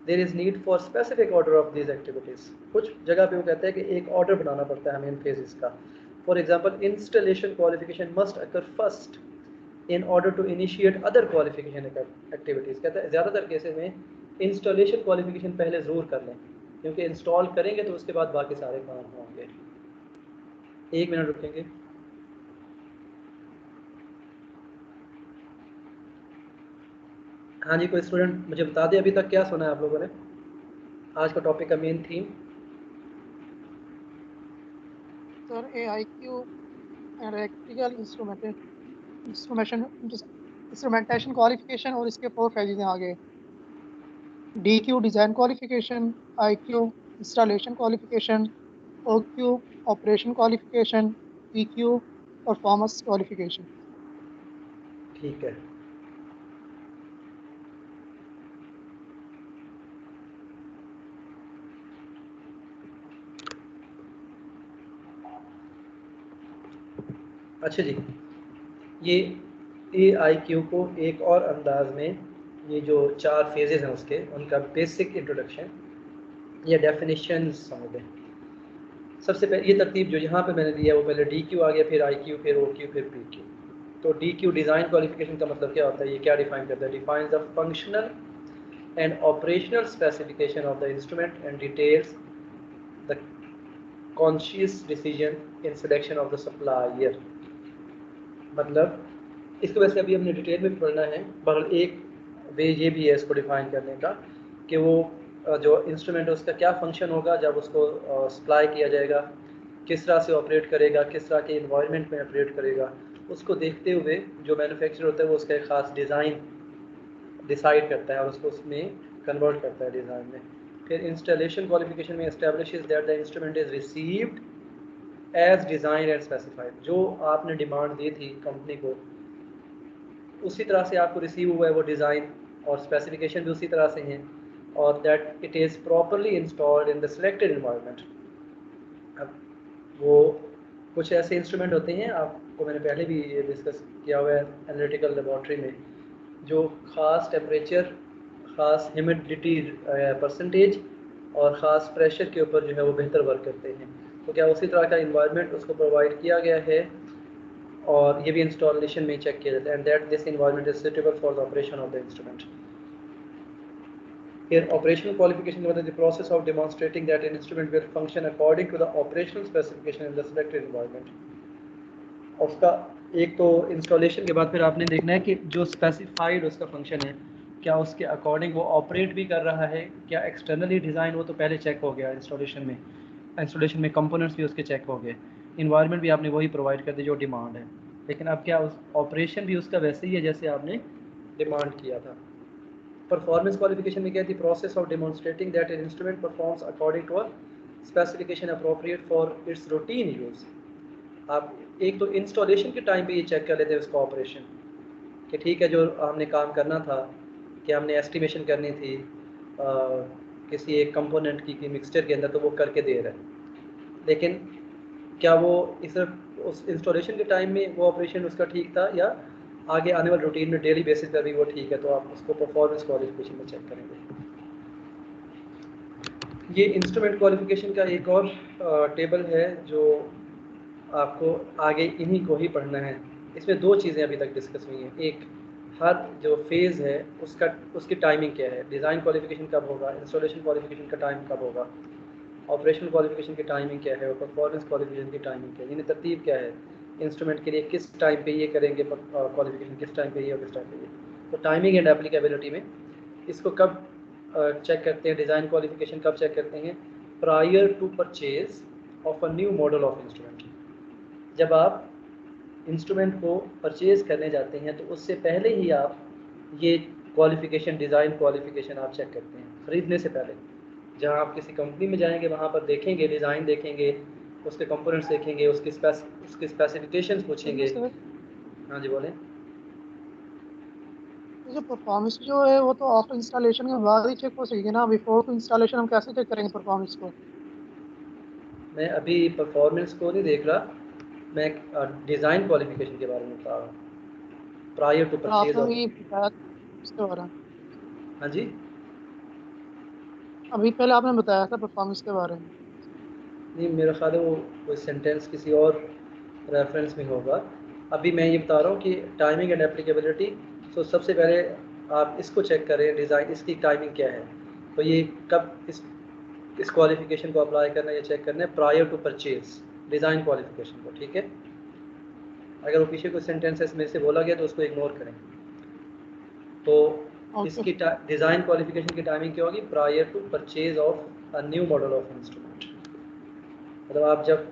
there is need for specific order of these activities। कुछ जगह पे वो कहते हैं कि एक ऑर्डर बनाना पड़ता है हमें इन फेजेस का। For example, installation qualification must occur first in order to initiate other qualification activities. कहता है ज़्यादातर केसेस में इंस्टॉलेशन क्वालिफिकेशन पहले ज़रूर कर लें, क्योंकि इंस्टॉल करेंगे तो उसके बाद बाकी सारे काम होंगे। 1 मिनट रुकेंगे। हाँ जी, कोई स्टूडेंट मुझे बता दें अभी तक क्या सुना है आप लोगों ने, आज का टॉपिक का main theme. Sir AIQ analytical instrumentation qualification और इसके 4 फेजेस हैं आगे। DQ design qualification, IQ installation qualification, OQ operation qualification, PQ performance qualification. ठीक है, अच्छा जी, ये AIQ को एक और अंदाज में, ये जो 4 फेजेस हैं उसके, उनका बेसिक इंट्रोडक्शन या डेफिनेशन समझ लें। सबसे पहले ये तरतीब जो यहाँ पे मैंने दिया है, वो पहले DQ आ गया, फिर IQ, फिर OQ, फिर PQ। तो DQ डिज़ाइन क्वालिफिकेशन का मतलब क्या होता है, ये क्या डिफाइन करता है? Defines the functional and operational specification of the instrument and details the conscious decision in selection of the supplier. मतलब इसको वैसे अभी हमने डिटेल में पढ़ना है, बहरहाल एक वे ये भी है इसको डिफाइन करने का कि वो जो इंस्ट्रूमेंट है उसका क्या फंक्शन होगा जब उसको सप्लाई किया जाएगा, किस तरह से ऑपरेट करेगा, किस तरह के इन्वायरमेंट में ऑपरेट करेगा, उसको देखते हुए जो मैन्युफैक्चरर होता है वो उसका एक ख़ास डिज़ाइन डिसाइड करता है और उसको उसमें कन्वर्ट करता है डिज़ाइन में। फिर इंस्टॉलेशन क्वालिफिकेशन में establishes that the instrument is received as design and specified. जो आपने डिमांड दी थी कंपनी को उसी तरह से आपको रिसीव हुआ है वो डिज़ाइन, और स्पेसिफिकेशन भी उसी तरह से हैं, और that it is properly installed in the selected environment. अब वो कुछ ऐसे इंस्ट्रूमेंट होते हैं, आपको मैंने पहले भी ये डिस्कस किया हुआ है एनालिटिकल लेबॉर्ट्री में, जो ख़ास टेम्परेचर, ख़ास ह्यूमिडिटी परसेंटेज और ख़ास प्रेशर के ऊपर जो है वो बेहतर वर्क करते हैं। तो क्या उसी तरह का इन्वायरमेंट उसको प्रोवाइड किया गया है, और ये भी इंस्टॉलेशन में चेक किया जाता है, and that this environment is suitable for the operation of the instrument. Here, operational qualification is the process of demonstrating that an instrument will function according to the operational specification in the selected environment. उसका एक तो installation के बाद फिर आपने देखना है कि जो स्पेसिफाइड उसका फंक्शन है, क्या उसके अकॉर्डिंग वो ऑपरेट भी कर रहा है, क्या एक्सटर्नली डिज़ाइन, वो तो पहले चेक हो गया इंस्टॉलेशन में कंपोनेंट्स भी उसके चेक हो गए, इन्वायरमेंट भी आपने वही प्रोवाइड कर दी जो डिमांड है, लेकिन अब क्या उस ऑपरेशन भी उसका वैसे ही है जैसे आपने डिमांड किया था। परफॉर्मेंस क्वालिफिकेशन में क्या थी, process of demonstrating that an instrument performs according to a specification appropriate for its routine use. आप एक तो इंस्टॉलेशन के टाइम पे ये चेक कर लेते हैं उसका ऑपरेशन, कि ठीक है जो हमने काम करना था, कि हमने एस्टिमेशन करनी थी किसी एक कंपोनेंट की मिक्सचर के अंदर, तो वो करके दे रहा है, लेकिन क्या वो इस उस इंस्टॉलेशन के टाइम में वो ऑपरेशन उसका ठीक था, या आगे आने वाले रूटीन में डेली बेसिस पर भी वो ठीक है, तो आप उसको परफॉर्मेंस क्वालिफिकेशन में चेक करेंगे। ये इंस्ट्रूमेंट क्वालिफिकेशन का एक और टेबल है जो आपको आगे इन्हीं को ही पढ़ना है। इसमें दो चीज़ें अभी तक डिस्कस हुई हैं, एक हर जो फेज़ है उसकी टाइमिंग क्या है, डिज़ाइन क्वालिफिकेशन कब होगा, इंस्टॉलेशन क्वालिफिकेशन का टाइम कब होगा, ऑपरेशनल क्वालिफिकेशन की टाइमिंग क्या है, और परफॉर्मेंस क्वालिफिकेशन की टाइमिंग क्या है, यानी तरतीब क्या है इंस्ट्रूमेंट के लिए, किस टाइम पे ये करेंगे क्वालिफिकेशन, किस टाइम पे ये और किस टाइम पे ये। तो टाइमिंग एंड एप्लीकेबिलिटी में इसको कब चेक करते हैं, डिज़ाइन क्वालिफिकेशन कब चेक करते हैं, prior to purchase of a new model of instrument. जब आप इंस्ट्रूमेंट को परचेज करने जाते हैं तो उससे पहले ही आप ये क्वालिफिकेशन, डिज़ाइन क्वालिफिकेशन आप चेक करते हैं ख़रीदने से पहले। जहाँ आप किसी कंपनी में जाएंगे वहाँ पर देखेंगे, डिज़ाइन देखेंगे, उसके कंपोनेंट्स देखेंगे, उसकी स्पेसिफिकेशंस पूछेंगे। सर हाँ जी बोलें। जो परफॉर्मेंस जो है वो तो आफ्टर इंस्टॉलेशन के बाद ही चेक हो सकेगी ना, बिफोर टू इंस्टॉलेशन हम कैसे चेक करेंगे परफॉर्मेंस को? मैं अभी परफॉर्मेंस को नहीं देख रहा, मैं डिज़ाइन क्वालिफिकेशन के बारे में बता रहा हूँ, प्रायर टू और परचेज आपने ऑफ। भी बताया इसके बारे में, हाँ जी, अभी पहले आपने बताया था परफॉर्मेंस के बारे में। नहीं मेरा ख्याल है वो कोई सेंटेंस किसी और रेफरेंस में होगा। अभी मैं ये बता रहा हूँ कि टाइमिंग एंड एप्लीकेबिलिटी। तो सबसे पहले आप इसको चेक करें, डिज़ाइन इसकी टाइमिंग क्या है, तो ये कब इस क्वालिफिकेशन को अप्लाई करना है, ये चेक करना है prior to purchase design qualification को, ठीक है। अगर वो पीछे कोई सेंटेंसेस में से बोला गया तो उसको इग्नोर करें। तो ओके। इसकी डिज़ाइन क्वालिफिकेशन की टाइमिंग क्या होगी, prior to purchase of a new model of instrument. मतलब आप जब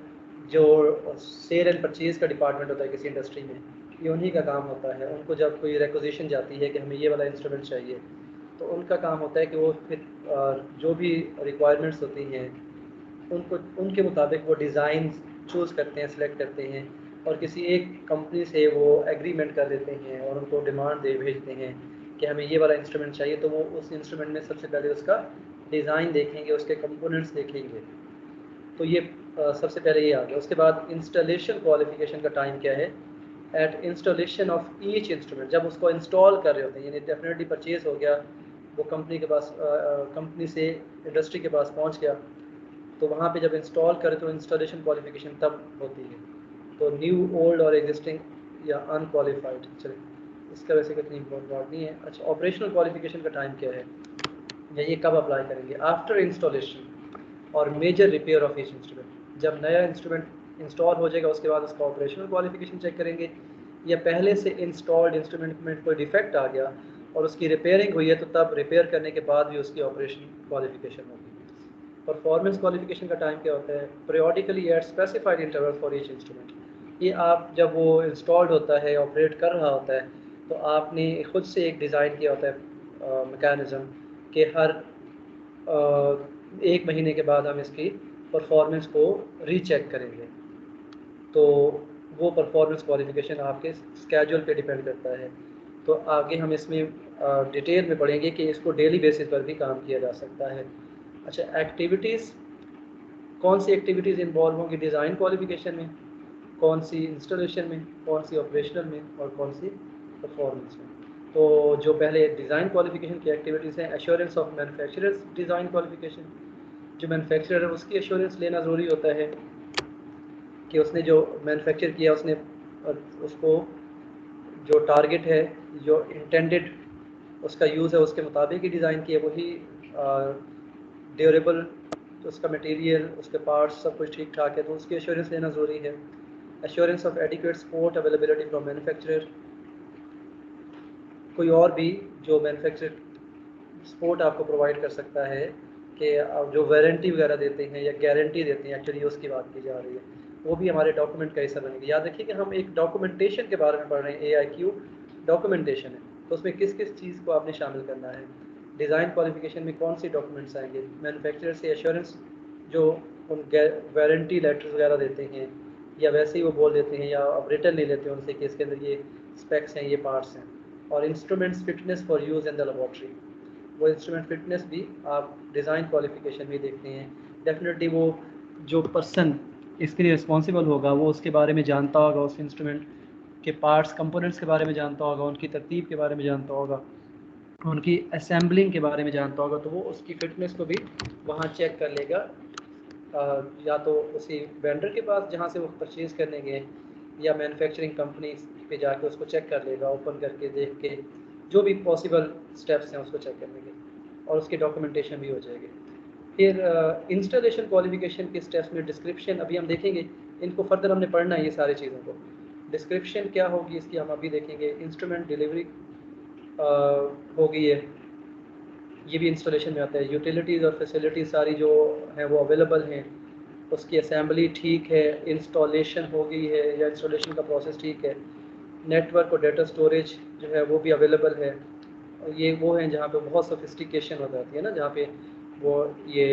जो सेल एंड परचेज़ का डिपार्टमेंट होता है किसी इंडस्ट्री में, ये उन्हीं का काम होता है। उनको जब कोई रिक्वेजिशन जाती है कि हमें ये वाला इंस्ट्रूमेंट चाहिए, तो उनका काम होता है कि वो फिर जो भी रिक्वायरमेंट्स होती हैं उनको उनके मुताबिक वो डिज़ाइन चूज़ करते हैं, सिलेक्ट करते हैं, और किसी एक कंपनी से वो एग्रीमेंट कर देते हैं और उनको डिमांड दे भेजते हैं कि हमें ये वाला इंस्ट्रूमेंट चाहिए। तो वो उस इंस्ट्रूमेंट में सबसे पहले उसका डिज़ाइन देखेंगे, उसके कंपोनेंट्स देखेंगे। तो ये सबसे पहले ये आ गया। उसके बाद इंस्टॉलेशन क्वालिफिकेशन का टाइम क्या है, at installation of each instrument. जब उसको इंस्टॉल कर रहे होते हैं, यानी डेफिनेटली परचेज़ हो गया, वो कंपनी के पास, कंपनी से इंडस्ट्री के पास पहुंच गया, तो वहाँ पे जब इंस्टॉल करें तो इंस्टॉलेशन क्वालिफिकेशन तब होती है। तो न्यू, ओल्ड और एग्जिस्टिंग या अनक्वालिफाइड, चलिए इसका वैसे कितनी इम्पोर्टेंट नहीं है। अच्छा, ऑपरेशनल क्वालिफिकेशन का टाइम क्या है, या ये कब अप्लाई करेंगे, आफ्टर इंस्टॉलेशन और major repair of each instrument. जब नया इंस्ट्रूमेंट इंस्टॉल हो जाएगा उसके बाद उसका ऑपरेशनल क्वालिफिकेशन चेक करेंगे, या पहले से इंस्टॉल्ड इंस्ट्रूमेंट में कोई डिफेक्ट आ गया और उसकी रिपेयरिंग हुई है तो तब रिपेयर करने के बाद भी उसकी ऑपरेशन क्वालिफिकेशन होगी। परफॉर्मेंस क्वालिफिकेशन का टाइम क्या होता है, periodically eight specified interval for each instrument. ये आप जब वो इंस्टॉल्ड होता है, ऑपरेट कर रहा होता है, तो आपने खुद से एक डिज़ाइन किया होता है मैकेनिज़्म, कि हर एक महीने के बाद हम इसकी परफॉर्मेंस को रीचेक करेंगे। तो वो परफॉर्मेंस क्वालिफिकेशन आपके स्केड्यूल पे डिपेंड करता है तो आगे हम इसमें डिटेल में पढ़ेंगे कि इसको डेली बेसिस पर भी काम किया जा सकता है। अच्छा, एक्टिविटीज़, कौन सी एक्टिविटीज़ इन्वॉल्व होंगी डिज़ाइन क्वालिफिकेशन में, कौन सी इंस्टॉलेशन में, कौन सी ऑपरेशनल में और कौन सी परफॉर्मेंस में। तो जो पहले डिज़ाइन क्वालिफिकेशन की एक्टिविटीज़ हैं, assurance of manufacturers design qualification, जो मैन्युफैक्चरर है उसकी एश्योरेंस लेना ज़रूरी होता है कि उसने जो मैन्युफैक्चर किया उसने उसको जो टारगेट है, जो इंटेंडेड उसका यूज़ है उसके मुताबिक ही डिज़ाइन किया, वही ड्यूरेबल, उसका मटेरियल, उसके पार्ट्स सब कुछ ठीक ठाक है, तो उसकी एश्योरेंस लेना ज़रूरी है। Assurance of adequate support availability from manufacturer, कोई और भी जो मैन्युफैक्चरर सपोर्ट आपको प्रोवाइड कर सकता है कि जो वारंटी वगैरह देते हैं या गारंटी देते हैं, एक्चुअली उसकी बात की जा रही है, वो भी हमारे डॉक्यूमेंट का हिस्सा बनेंगे। याद रखिए कि हम एक डॉक्यूमेंटेशन के बारे में पढ़ रहे हैं, AIQ डॉक्यूमेंटेशन है, तो उसमें किस किस चीज़ को आपने शामिल करना है। डिज़ाइन क्वालिफिकेशन में कौन सी डॉक्यूमेंट्स आएंगे, मैन्युफैक्चरर से एश्योरेंस जो उन वारंटी लेटर्स वगैरह देते हैं, या वैसे ही वो बोल देते हैं या अब रिटर्न नहीं लेते उनसे कि इसके अंदर ये स्पेक्स हैं, ये पार्ट्स हैं। और instruments fitness for use in the laboratory, वो इंस्ट्रूमेंट फिटनेस भी आप डिज़ाइन क्वालिफिकेशन में देखते हैं। डेफिनेटली वो जो पर्सन इसके लिए रिस्पॉन्सिबल होगा वो उसके बारे में जानता होगा, उस इंस्ट्रूमेंट के पार्ट्स कंपोनेंट्स के बारे में जानता होगा, उनकी तरतीब के बारे में जानता होगा, उनकी असेंबलिंग के बारे में जानता होगा, तो वो उसकी फ़िटनेस को भी वहाँ चेक कर लेगा, या तो उसी वेंडर के पास जहाँ से वो परचेज़ करने गए, या मैन्युफैक्चरिंग कंपनी पे जाके उसको चेक कर लेगा, ओपन करके देख के जो भी पॉसिबल स्टेप्स हैं उसको चेक कर लेंगे, और उसकी डॉक्यूमेंटेशन भी हो जाएगी। फिर इंस्टॉलेशन क्वालिफिकेशन के स्टेप्स में डिस्क्रिप्शन अभी हम देखेंगे, इनको फर्दर हमने पढ़ना है ये सारी चीज़ों को। डिस्क्रिप्शन क्या होगी इसकी हम अभी देखेंगे। इंस्ट्रूमेंट डिलीवरी होगी ये भी इंस्टॉलेशन में आता है। यूटिलिटीज़ और फैसिलिटीज़ सारी जो हैं वो अवेलेबल हैं, उसकी असेंबली ठीक है, इंस्टॉलेशन हो गई है या इंस्टॉलेशन का प्रोसेस ठीक है, नेटवर्क और डेटा स्टोरेज जो है वो भी अवेलेबल है। ये वो हैं जहाँ पे बहुत सोफिस्टिकेशन हो जाती है ना, जहाँ पे वो ये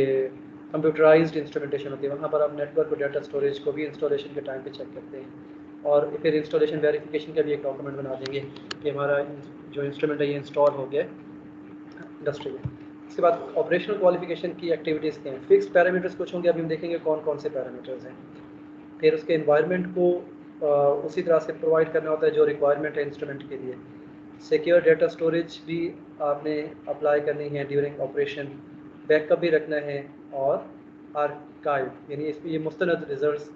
कंप्यूटराइज्ड इंस्ट्रूमेंटेशन होती है, वहाँ पर आप नेटवर्क और डेटा स्टोरेज को भी इंस्टॉलेशन के टाइम पे चेक करते हैं। और फिर इंस्टॉलेशन वेरिफिकेशन का भी एक डॉक्यूमेंट बना देंगे कि हमारा जो इंस्ट्रूमेंट है ये इंस्टॉल हो गया इंडस्ट्री में। इसके बाद ऑपरेशनल क्वालिफिकेशन की एक्टिविटीज़ के हैं। फिक्स पैरामीटर्स कुछ होंगे, अभी हम देखेंगे कौन कौन से पैरामीटर्स हैं। फिर उसके इन्वायरमेंट को उसी तरह से प्रोवाइड करना होता है जो रिक्वायरमेंट है इंस्ट्रूमेंट के लिए। सिक्योर डेटा स्टोरेज भी आपने अप्लाई करनी है ड्यूरिंग ऑपरेशन, बैकअप भी रखना है, और आर्काइव यानी इसमें ये मुस्तनद रिजल्ट्स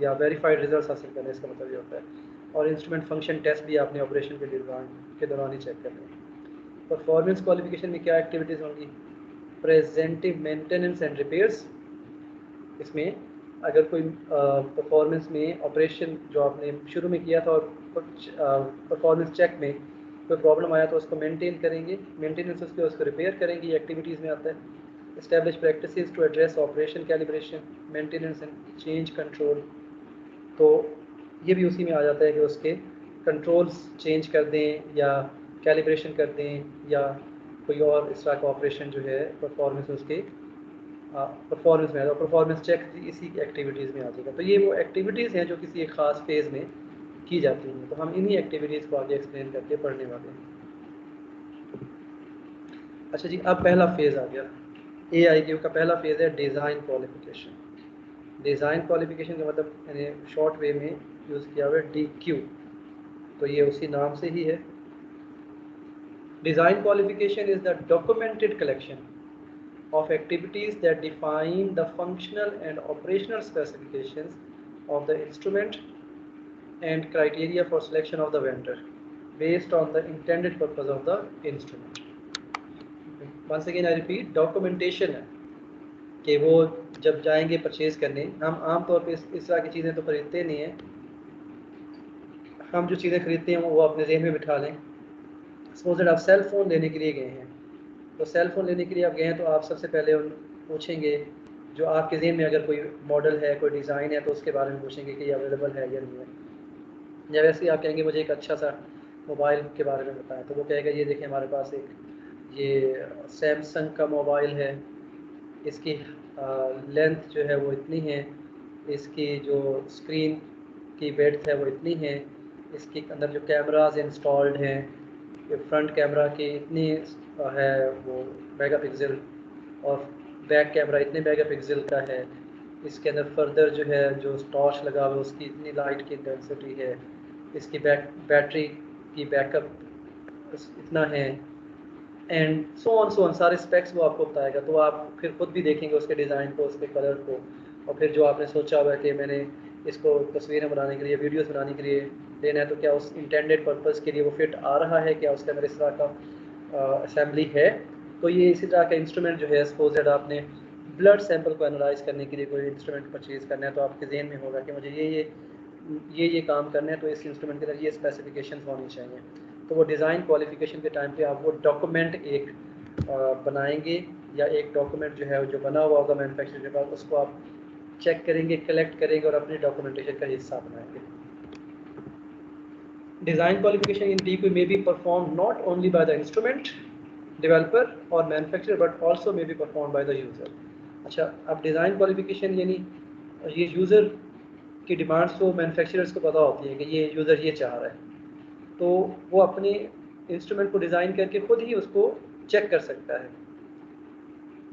या वेरीफाइड रिजल्ट्स हासिल करने, इसका मतलब ये होता है। और इंस्ट्रूमेंट फंक्शन टेस्ट भी आपने ऑपरेशन के दौरान ही चेक करने हैं। परफॉर्मेंस क्वालिफिकेशन में क्या एक्टिविटीज़ होंगी, प्रेजेंटिव मेंटेनेंस एंड रिपेयर्स। इसमें अगर कोई परफॉर्मेंस में ऑपरेशन जो आपने शुरू में किया था और कुछ परफॉर्मेंस चेक में कोई प्रॉब्लम आया तो उसको मेंटेन करेंगे, मेंटेनेंस उसको रिपेयर करेंगे, ये एक्टिविटीज़ में आता है। Establish practices to address operation calibration, maintenance and change control, तो ये भी उसी में आ जाता है कि उसके कंट्रोल्स चेंज कर दें या कैलिब्रेशन कर दें, या कोई और इस तरह का ऑपरेशन जो है परफॉर्मेंस उसकी परफॉर्मेंस में, परफॉर्मेंस चेक इसी एक्टिविटीज़ में आ जाएगा। तो ये वो एक्टिविटीज़ हैं जो किसी एक ख़ास फेज़ में की जाती हैं, तो हम इन्हीं एक्टिविटीज़ को आगे एक्सप्लेन करके पढ़ने वाले हैं। अच्छा जी, अब पहला फेज़ आ गया, AIQ का पहला फेज़ है डिज़ाइन क्वालिफिकेशन। डिज़ाइन क्वालिफिकेशन का मतलब मैंने शॉर्ट वे में यूज़ किया हुआ है DQ, तो ये उसी नाम से ही है। Design qualification is the documented collection of activities that define the functional and operational specifications of the instrument and criteria for selection of the vendor based on the intended purpose of the instrument. Once again I repeat, documentation है कि वो जब जाएंगे purchase करने, हम आम तौर पे इस तरह की चीज़ें तो खरीदते नहीं हैं, हम जो चीज़ें खरीदते हैं वो अपने जहन में बिठा लें। सपोज आप सेल फ़ोन लेने के लिए गए हैं, तो सेल फ़ोन लेने के लिए आप गए हैं तो आप सबसे पहले पूछेंगे जो आपके ज़हन में अगर कोई मॉडल है, कोई डिज़ाइन है, तो उसके बारे में पूछेंगे कि ये अवेलेबल है या नहीं है। या वैसे ही आप कहेंगे मुझे एक अच्छा सा मोबाइल के बारे में बताएं, तो वो कहेगा ये देखिए हमारे पास एक ये सैमसंग का मोबाइल है, इसकी लेंथ जो है वो इतनी है, इसकी जो स्क्रीन की विड्थ है वो इतनी है, इसके अंदर जो कैमराज इंस्टॉल्ड हैं कि फ्रंट कैमरा के इतने है वो मेगापिक्सल और बैक कैमरा इतने मेगापिक्सल का है, इसके अंदर फर्दर जो है जो टॉर्च लगा हुआ है उसकी इतनी लाइट की इंटेंसिटी है, इसकी बैटरी की बैकअप इतना है, एंड सो ऑन सारे स्पेक्स वो आपको बताएगा। तो आप फिर खुद भी देखेंगे उसके डिज़ाइन को, उसके कलर को, और फिर जो आपने सोचा हुआ है कि मैंने इसको तस्वीरें बनाने के लिए, वीडियोस बनाने के लिए लेना है, तो क्या उस इंटेंडेड पर्पस के लिए वो फिट आ रहा है, क्या उसके अंदर इस तरह का असेंबली है। तो ये इसी तरह का इंस्ट्रूमेंट जो है, सपोज दैट आपने ब्लड सैंपल को एनालाइज करने के लिए कोई इंस्ट्रूमेंट परचेज़ करना है, तो आपके जहन में होगा कि मुझे ये काम करना है, तो इस इंस्ट्रूमेंट के अंदर ये स्पेसिफिकेशन होनी चाहिए। तो वो डिज़ाइन क्वालिफिकेशन के टाइम पे आप वो डॉक्यूमेंट एक बनाएंगे, या एक डॉक्यूमेंट जो है जो बना हुआ होगा मैन्युफैक्चरर के पास, उसको आप चेक करेंगे, कलेक्ट करेंगे और अपनी डॉक्यूमेंटेशन का हिस्सा बनाएंगे। Design qualification in DP may be performed not only by the instrument developer or manufacturer but also may be performed by the user। अच्छा, अब डिज़ाइन क्वालिफिकेशन यानी ये यूज़र की डिमांड्स तो मैन्युफैक्चरर्स को पता होती है कि ये यूज़र ये चाह रहा है, तो वो अपने इंस्ट्रूमेंट को डिज़ाइन करके खुद ही उसको चेक कर सकता है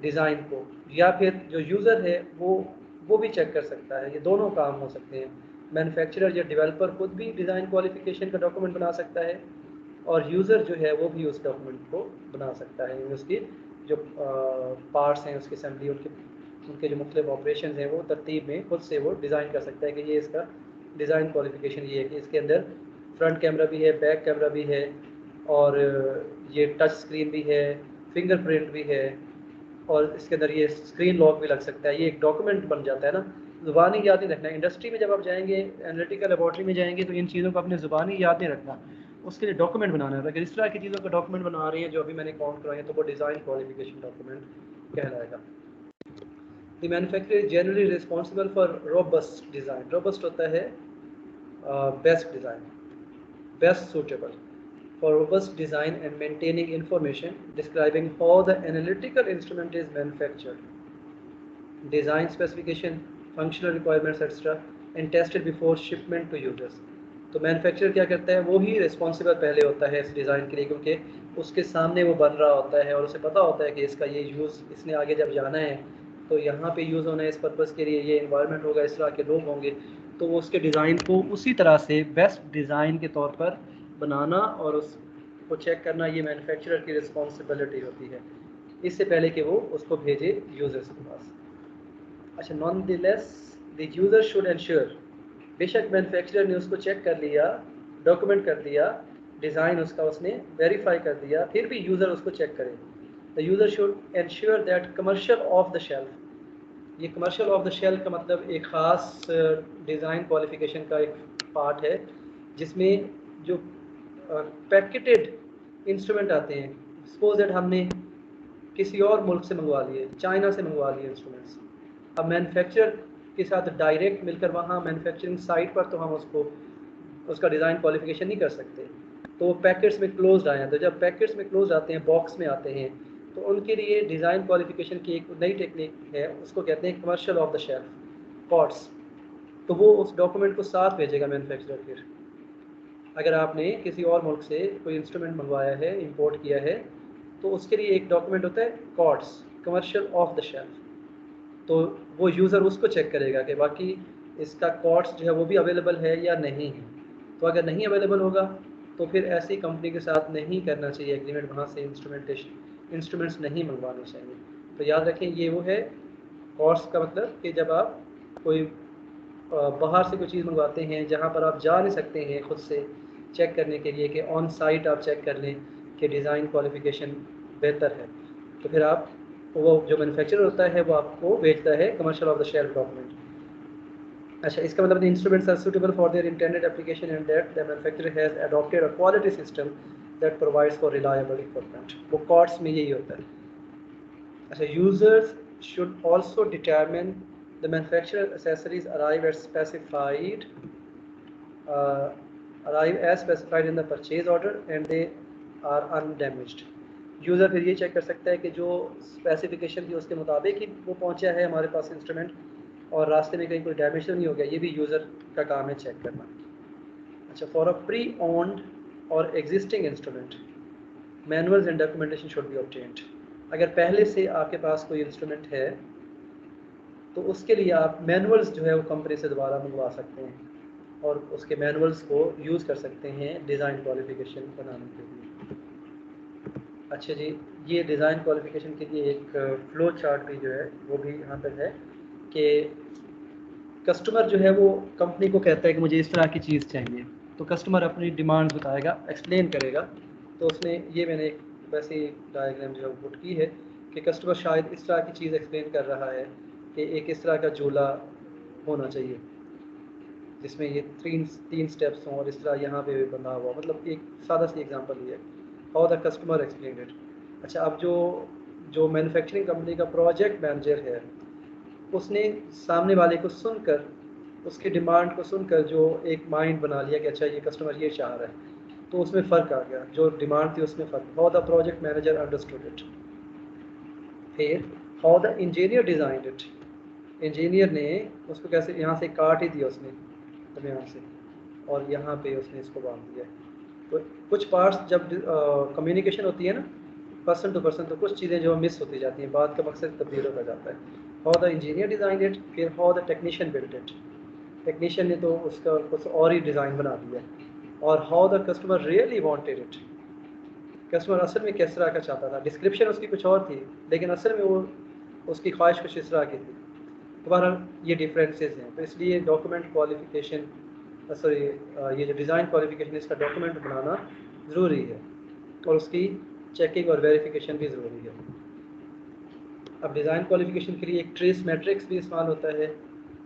डिज़ाइन को, या फिर जो यूज़र है वो भी चेक कर सकता है। ये दोनों काम हो सकते हैं। मैन्युफैक्चरर या डेवलपर खुद भी डिज़ाइन क्वालिफिकेशन का डॉक्यूमेंट बना सकता है, और यूज़र जो है वो भी उस डॉक्यूमेंट को बना सकता है। उसकी जो पार्ट्स हैं उसकी असेंबली, उनके जो मुख्तलिफ ऑपरेशन हैं वो तरतीब में खुद से वो डिज़ाइन कर सकता है कि ये इसका डिज़ाइन क्वालिफिकेशन ये है कि इसके अंदर फ्रंट कैमरा भी है, बैक कैमरा भी है, और ये टच स्क्रीन भी है, फिंगरप्रिंट भी है, और इसके अंदर ये स्क्रीन लॉक भी लग सकता है। ये एक डॉक्यूमेंट बन जाता है ना, ज़ुबानी याद नहीं रखना। इंडस्ट्री में जब आप जाएंगे, एनालिटिकल लेबॉर्ट्री में जाएंगे, तो इन चीज़ों को अपने ज़ुबानी याद नहीं रखना, उसके लिए डॉक्यूमेंट बनाना है। अगर इस तरह की चीज़ों का डॉक्यूमेंट बना रही हैं जो अभी मैंने काउंट करवाई है, तो वो डिज़ाइन क्वालिफिकेशन डॉक्यूमेंट कहलाएगा। The manufacturer is generally responsible for robust design. Robust होता है best design, best suitable for robust design and maintaining information describing how the analytical instrument is manufactured, design specification, functional requirements etc. and tested before shipment to users। तो manufacturer क्या करता है, वो ही responsible पहले होता है इस डिज़ाइन के लिए, क्योंकि उसके सामने वो बन रहा होता है और उसे पता होता है कि इसका ये यूज़, इसने आगे जब जाना है तो यहाँ पे यूज़ होना है इस पर्पज़ के लिए, ये इन्वायरमेंट होगा, इस तरह के लोग होंगे, तो वो उसके डिज़ाइन को उसी तरह से बेस्ट डिज़ाइन के तौर पर बनाना और उसको चेक करना, ये मैन्युफैक्चरर की रिस्पॉन्सिबिलिटी होती है, इससे पहले कि वो उसको भेजे यूज़र्स के पास। अच्छा, known the less the user should ensure, बेशक मैन्युफैक्चरर ने उसको चेक कर लिया, डॉक्यूमेंट कर दिया, डिज़ाइन उसका उसने वेरीफाई कर दिया, फिर भी यूज़र उसको चेक करे। The user should ensure that commercial off the shelf, ये कमर्शियल ऑफ द शेल्फ का मतलब एक ख़ास डिज़ाइन क्वालिफिकेशन का एक पार्ट है, जिसमें जो पैकेटेड इंस्ट्रूमेंट आते हैं, सपोज दैट हमने किसी और मुल्क से मंगवा लिए, चाइना से मंगवा लिए इंस्ट्रूमेंट्स, अब मैन्युफैक्चरर के साथ डायरेक्ट मिलकर वहाँ मैन्युफैक्चरिंग साइट पर तो हम उसका डिज़ाइन क्वालिफिकेशन नहीं कर सकते, तो वो पैकेट्स में क्लोज आए हैं। तो जब पैकेट्स में क्लोज आते हैं, बॉक्स में आते हैं, तो उनके लिए डिज़ाइन क्वालिफिकेशन की एक नई टेक्निक है, उसको कहते हैं commercial off the shelf chords. तो वो उस डॉक्यूमेंट को साथ भेजेगा मैन्युफैक्चरर। फिर अगर आपने किसी और मुल्क से कोई इंस्ट्रूमेंट मंगवाया है, इंपोर्ट किया है, तो उसके लिए एक डॉक्यूमेंट होता है chords, commercial off the shelf. तो वो यूज़र उसको चेक करेगा कि बाकी इसका कॉड्स जो है वो भी अवेलेबल है या नहीं है। तो अगर नहीं अवेलेबल होगा तो फिर ऐसी कंपनी के साथ नहीं करना चाहिए एग्रीमेंट, वहाँ से इंस्ट्रूमेंट्स नहीं मंगवाने चाहिए। तो याद रखें, ये वो है कॉड्स का मतलब कि जब आप कोई बाहर से कोई चीज़ मंगवाते हैं जहाँ पर आप जा नहीं सकते हैं खुद से चेक करने के लिए, कि ऑन साइट आप चेक कर लें कि डिज़ाइन क्वालिफिकेशन बेहतर है, तो फिर आप वो जो मैन्युफैक्चरर होता है वो आपको भेजता है commercial off the shelf document. अच्छा, इसका मतलब instruments are suitable for their intended application and that the manufacturer has adopted a quality system that provides for reliable equipment. वो कॉर्ड्स में यही होता है। अच्छा, users should also determine the manufacturer accessories arrive as specified in the purchase order and they are undamaged। User फिर ये check कर सकता है कि जो स्पेसिफिकेशन थी उसके मुताबिक ही वो पहुंचा है हमारे पास इंस्ट्रूमेंट, और रास्ते में कहीं कोई डैमेज तो नहीं हो गया, ये भी यूज़र का काम है चेक करना। अच्छा, फॉर अ प्री ओन्ड और existing instrument, manuals and documentation should be obtained. अगर पहले से आपके पास कोई इंस्ट्रूमेंट है तो उसके लिए आप मैनुअल्स जो है वो कंपनी से दोबारा मंगवा सकते हैं और उसके मैनुअल्स को यूज़ कर सकते हैं डिज़ाइन क्वालिफिकेशन बनाने के लिए। अच्छा जी, ये डिज़ाइन क्वालिफिकेशन के लिए एक फ़्लो चार्ट भी जो है वो भी यहाँ पर है कि कस्टमर जो है वो कंपनी को कहता है कि मुझे इस तरह की चीज़ चाहिए, तो कस्टमर अपनी डिमांड बताएगा, एक्सप्लेन करेगा। तो उसने ये मैंने वैसे डायग्राम जो है पुट की है कि कस्टमर शायद इस तरह की चीज़ एक्सप्लेन कर रहा है कि एक इस तरह का झूला होना चाहिए जिसमें ये तीन स्टेप्स हों और इस तरह यहाँ पे बना हुआ, मतलब एक सादा सी एग्जांपल ये है how the customer explain it. अच्छा, अब जो मैन्युफैक्चरिंग कंपनी का प्रोजेक्ट मैनेजर है उसने सामने वाले को सुनकर, उसकी डिमांड को सुनकर जो एक माइंड बना लिया कि अच्छा ये कस्टमर ये चाह रहा है, तो उसमें फ़र्क आ गया, जो डिमांड थी उसमें फ़र्क। How the project manager understood it. फिर how the engineer designed it, engineer ने उसको कैसे यहाँ से काट ही दिया उसने दरमियान से और यहाँ पे उसने इसको बांध दिया। तो कुछ पार्ट्स जब कम्युनिकेशन होती है ना पर्सन टू पर्सन, तो कुछ चीज़ें जो मिस होती जाती हैं, बात का मकसद तब्दील होता जाता है। How the engineer design it, फिर how the technician build it, technician ने तो उसका कुछ और ही डिज़ाइन बना दिया। और how the customer really wanted it, customer असल में किस तरह का चाहता था, डिस्क्रिप्शन उसकी कुछ और थी लेकिन असल में वो उसकी ख्वाहिश कुछ इस तरह की थी। दोबारा ये डिफरेंसेस हैं, तो इसलिए डॉक्यूमेंट क्वालिफिकेशन सॉरी ये जो डिज़ाइन क्वालिफिकेशन इसका डॉक्यूमेंट बनाना ज़रूरी है और उसकी चेकिंग और वेरिफिकेशन भी ज़रूरी है। अब डिज़ाइन क्वालिफिकेशन के लिए एक ट्रेस मैट्रिक्स भी इस्तेमाल होता है।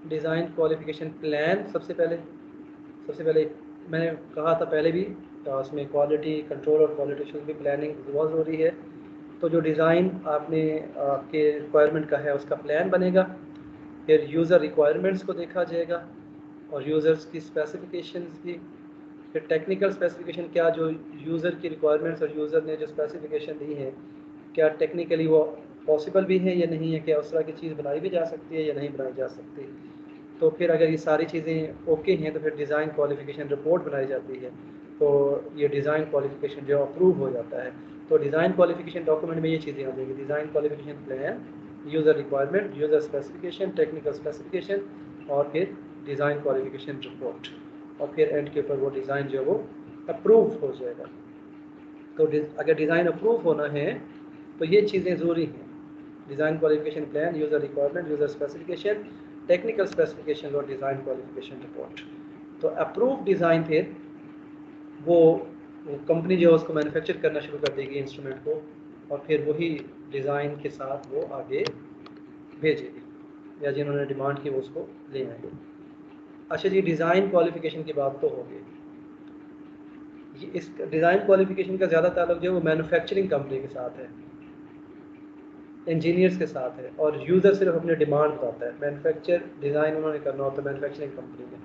डिज़ाइन क्वालिफिकेशन प्लान सबसे पहले मैंने कहा था पहले भी, उसमें क्वालिटी कंट्रोल और क्वालिटी एश्योरेंस भी प्लानिंग बहुत ज़रूरी है। तो जो डिज़ाइन आपने आपके रिक्वायरमेंट का है उसका प्लान बनेगा, फिर यूज़र रिक्वायरमेंट्स को देखा जाएगा और यूज़र्स की स्पेसिफिकेशंस भी, फिर टेक्निकल स्पेसिफिकेशन, क्या जो यूज़र की रिक्वायरमेंट्स और यूज़र ने जो स्पेसिफिकेशन दी है क्या टेक्निकली वो पॉसिबल भी है या नहीं है, क्या उस तरह की चीज़ बनाई भी जा सकती है या नहीं बनाई जा सकती। तो फिर अगर ये सारी चीज़ें ओके हैं तो फिर डिज़ाइन क्वालिफिकेशन रिपोर्ट बनाई जाती है, तो ये डिज़ाइन क्वालिफिकेशन जो अप्रूव हो जाता है। तो डिज़ाइन क्वालिफिकेशन डॉक्यूमेंट में ये चीज़ें आ जाएंगी, design qualification plan, user requirement, user specification, technical specification और फिर डिज़ाइन क्वालिफिकेशन रिपोर्ट, और फिर एंड के ऊपर वो डिज़ाइन जो है वो अप्रूव हो जाएगा। तो अगर डिज़ाइन अप्रूव होना है तो ये चीज़ें ज़रूरी हैं, design qualification plan, user requirement, user specification, technical specification और डिज़ाइन क्वालिफिकेशन रिपोर्ट। तो अप्रूव डिज़ाइन फिर वो कंपनी जो है उसको मैन्युफैक्चर करना शुरू कर देगी इंस्ट्रूमेंट को, और फिर वही डिज़ाइन के साथ वो आगे भेजेगी या जिन्होंने डिमांड की वो उसको ले आएंगे। अच्छा जी, डिज़ाइन क्वालिफिकेशन की बात तो हो गई। इस डिज़ाइन क्वालिफिकेशन का ज़्यादा ताल्लुक जो है वो मैन्युफैक्चरिंग कंपनी के साथ है, इंजीनियर्स के साथ है, और यूज़र सिर्फ अपनी डिमांड बताता है। मैन्युफैक्चर डिज़ाइन उन्होंने करना होता है मैन्युफैक्चरिंग कंपनी में,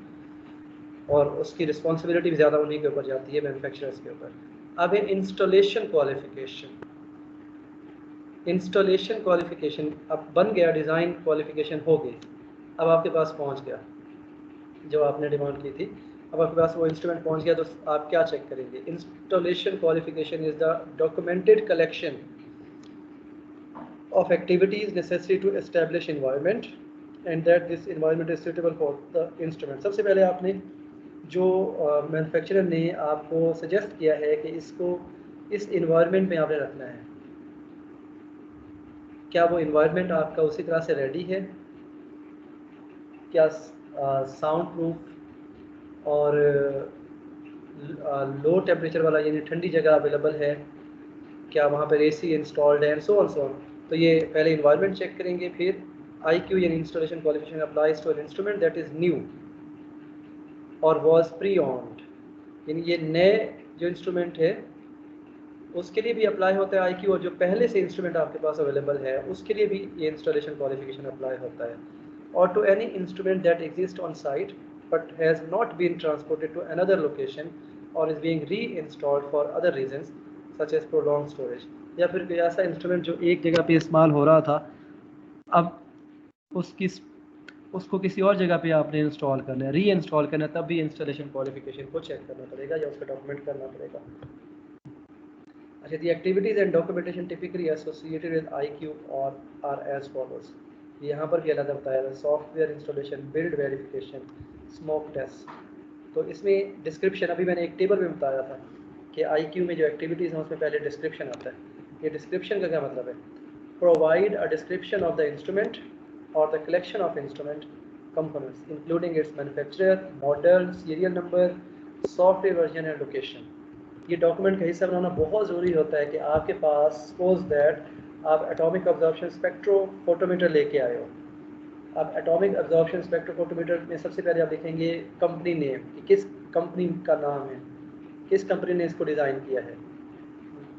और उसकी रिस्पॉन्सिबिलिटी भी ज़्यादा उन्हीं के ऊपर जाती है, मैन्युफैक्चरर्स के ऊपर। अब है इंस्टॉलेशन क्वालिफिकेशन। इंस्टॉलेशन क्वालिफिकेशन अब बन गया, डिज़ाइन क्वालिफिकेशन हो गई, अब आपके पास पहुंच गया जो आपने डिमांड की थी, अब आपके पास वो इंस्ट्रूमेंट पहुंच गया, तो आप क्या चेक करेंगे। Installation qualification is the documented collection of activities necessary to establish environment and that this environment is suitable for the instrument। सबसे पहले आपने जो मैन्युफैक्चरर ने आपको सजेस्ट किया है कि इसको इस इन्वायरमेंट में आपने रखना है, क्या वो इन्वायरमेंट आपका उसी तरह से रेडी है, क्या साउंड प्रूफ और लो टेम्परेचर वाला यानी ठंडी जगह अवेलेबल है, क्या वहाँ पर एसी इंस्टॉल्ड है, and so on so on. तो ये पहले इन्वायरमेंट चेक करेंगे। फिर IQ यानी installation qualification applies to an instrument that is new और वाज प्री ऑन्ड, यानी ये नए जो इंस्ट्रूमेंट है उसके लिए भी अप्लाई होता है IQ, और जो पहले से इंस्ट्रूमेंट आपके पास अवेलेबल है उसके लिए भी ये इंस्टॉलेशन क्वालिफिकेशन अप्लाई होता है। और to any instrument that exist on site but has not been transported to another location और is being reinstalled for other reasons such as prolong storage, या फिर कोई ऐसा इंस्ट्रूमेंट जो एक जगह पे इस्तेमाल हो रहा था, अब उसको किसी और जगह पे आपने इंस्टॉल करना है, री इंस्टॉल करना है, तब भी इंस्टॉलेशन क्वालिफिकेशन को चेक करना पड़ेगा या उसका डॉक्यूमेंट करना पड़ेगा। अच्छा, the activities and documentation typically associated with IQ और आर एज फॉलोज। यहाँ पर भी अलग बताया है, software installation, build verification, smoke test. तो इसमें डिस्क्रिप्शन अभी मैंने एक टेबल में बताया था कि IQ में जो एक्टिविटीज़ हैं उसमें पहले डिस्क्रिप्शन आता है। ये डिस्क्रिप्शन का क्या मतलब है? Provide a description of the instrument और the collection of instrument components including its manufacturer, model, serial number, software version and location. ये डॉक्यूमेंट का हिस्सा बनाना बहुत ज़रूरी होता है कि आपके पास सपोज दैट आप एटॉमिक अब्जॉर्प्शन स्पेक्ट्रोफोटोमीटर लेके आए हो। आप एटॉमिक अब्जॉर्प्शन स्पेक्ट्रोफोटोमीटर में सबसे पहले आप लिखेंगे कंपनी नेम कि किस कंपनी का नाम है, किस कंपनी ने इसको डिज़ाइन किया है।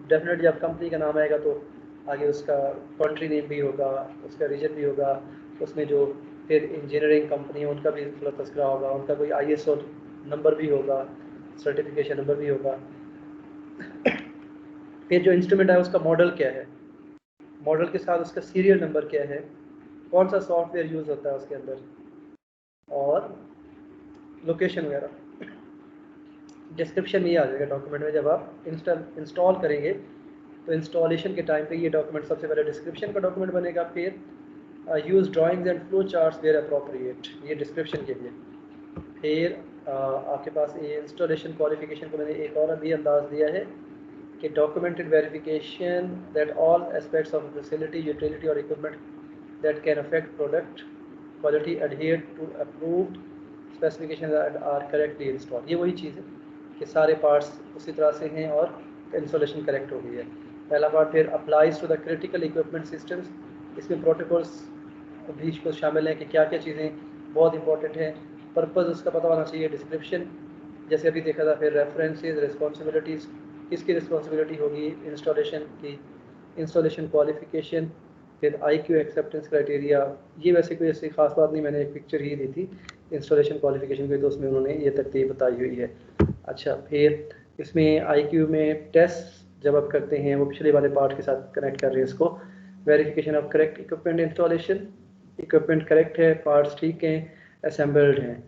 डेफिनेटली जब कंपनी का नाम आएगा तो आगे उसका कंट्री नेम भी होगा, उसका रीजन भी होगा, उसमें जो फिर इंजीनियरिंग कंपनी है उनका भी थोड़ा तस्करा होगा, उनका कोई ISO नंबर भी होगा, सर्टिफिकेशन नंबर भी होगा। फिर जो इंस्ट्रूमेंट है उसका मॉडल क्या है, मॉडल के साथ उसका सीरियल नंबर क्या है, कौन सा सॉफ्टवेयर यूज़ होता है उसके अंदर, और लोकेशन वगैरह डिस्क्रिप्शन में ही आ जाएगा डॉक्यूमेंट में। जब आप इंस्टॉल करेंगे तो इंस्टॉलेशन के टाइम पे ये डॉक्यूमेंट सबसे पहले डिस्क्रिप्शन का डॉक्यूमेंट बनेगा, फिर use drawings and flow charts where appropriate, ये डिस्क्रिप्शन के लिए। फिर आपके पास ये इंस्टॉलेशन क्वालिफिकेशन को मैंने एक और भी अंदाज़ दिया है कि documented verification that all aspects of facility, utility और equipment that can affect product quality adhere to approved specification are correctly install. ये वही चीज़ है कि सारे पार्ट्स उसी तरह से हैं और इंस्टॉलेशन करेक्ट हो गई है, पहला पार्ट। फिर applies to the critical equipment systems, इसमें प्रोटोकॉल्स बीच को शामिल हैं कि क्या क्या चीज़ें बहुत इंपॉर्टेंट हैं, पर्पज़ उसका पता होना चाहिए, डिस्क्रिप्शन जैसे अभी देखा था, फिर रेफरेंसेस, रिस्पॉन्सिबिलिटीज़, किसकी रिस्पॉन्सिबिलिटी होगी इंस्टॉलेशन की, इंस्टॉलेशन क्वालिफिकेशन, फिर IQ एक्सेप्टेंस क्राइटेरिया। ये वैसे कोई ऐसी खास बात नहीं, मैंने एक पिक्चर ही दी थी इंस्टॉलेशन क्वालिफिकेशन की, तो उसमें उन्होंने ये तरतीब बताई हुई है। अच्छा, फिर इसमें IQ में टेस्ट जब आप करते हैं वो पिछले वाले पार्ट के साथ कनेक्ट कर रहे हैं इसको। Verification of correct equipment installation, equipment correct है, पार्ट्स ठीक हैं, असेंबल्ड हैं।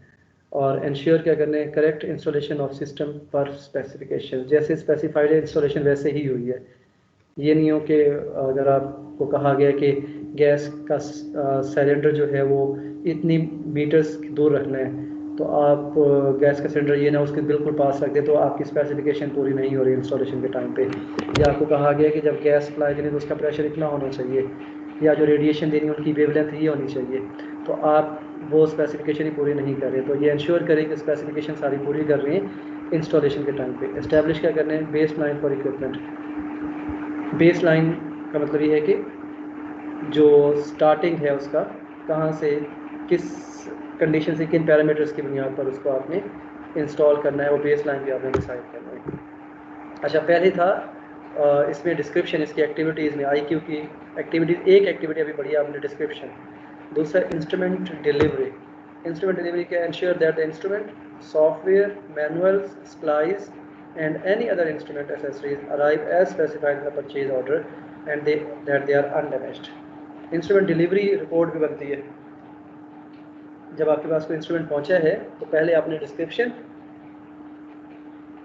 और इंश्योर क्या करना है, करेक्ट इंस्टॉलेशन ऑफ सिस्टम पर स्पेसिफिकेशन, जैसे स्पेसिफाइड है इंस्टॉलेशन वैसे ही हुई है। ये नहीं हो कि अगर आपको कहा गया कि गैस का सिलेंडर जो है वो इतनी मीटर्स दूर रखना है, तो आप गैस का सिलेंडर ये ना उसके बिल्कुल पास रख दे, तो आपकी स्पेसिफिकेशन पूरी नहीं हो रही इंस्टॉलेशन के टाइम पे। या आपको कहा गया कि जब गैस सप्लाई देनी तो उसका प्रेशर इतना होना चाहिए, या जो रेडिएशन देनी उनकी वेवलेंथ ये होनी चाहिए, तो आप वो स्पेसिफिकेशन ही पूरी नहीं कर रहे। तो ये इंश्योर करें कि स्पेसिफिकेशन सारी पूरी कर रहे हैं इंस्टॉलेशन के टाइम पे। इस्टेब्लिश क्या करना है, base line for equipment. Base line का मतलब ये है कि जो स्टार्टिंग है उसका कहाँ से, किस कंडीशन से, किन पैरामीटर्स की बुनियाद पर उसको आपने इंस्टॉल करना है, वो बेस लाइन भी आपने डिसाइड करना है। अच्छा, पहले था इसमें डिस्क्रिप्शन, इसकी एक्टिविटीज़ में IQ की एक्टिविटीज़, एक एक्टिविटी अभी पढ़ी आपने डिस्क्रिप्शन। दूसरा इंस्ट्रूमेंट डिलीवरी। इंस्ट्रूमेंट डिलीवरी क्या, ensure that the instrument, software, manuals, supplies and any other instrument accessories arrive as specified in the purchase order and that they are undamaged. Instrument delivery report भी बनती है। जब आपके पास कोई instrument पहुंचा है तो पहले आपने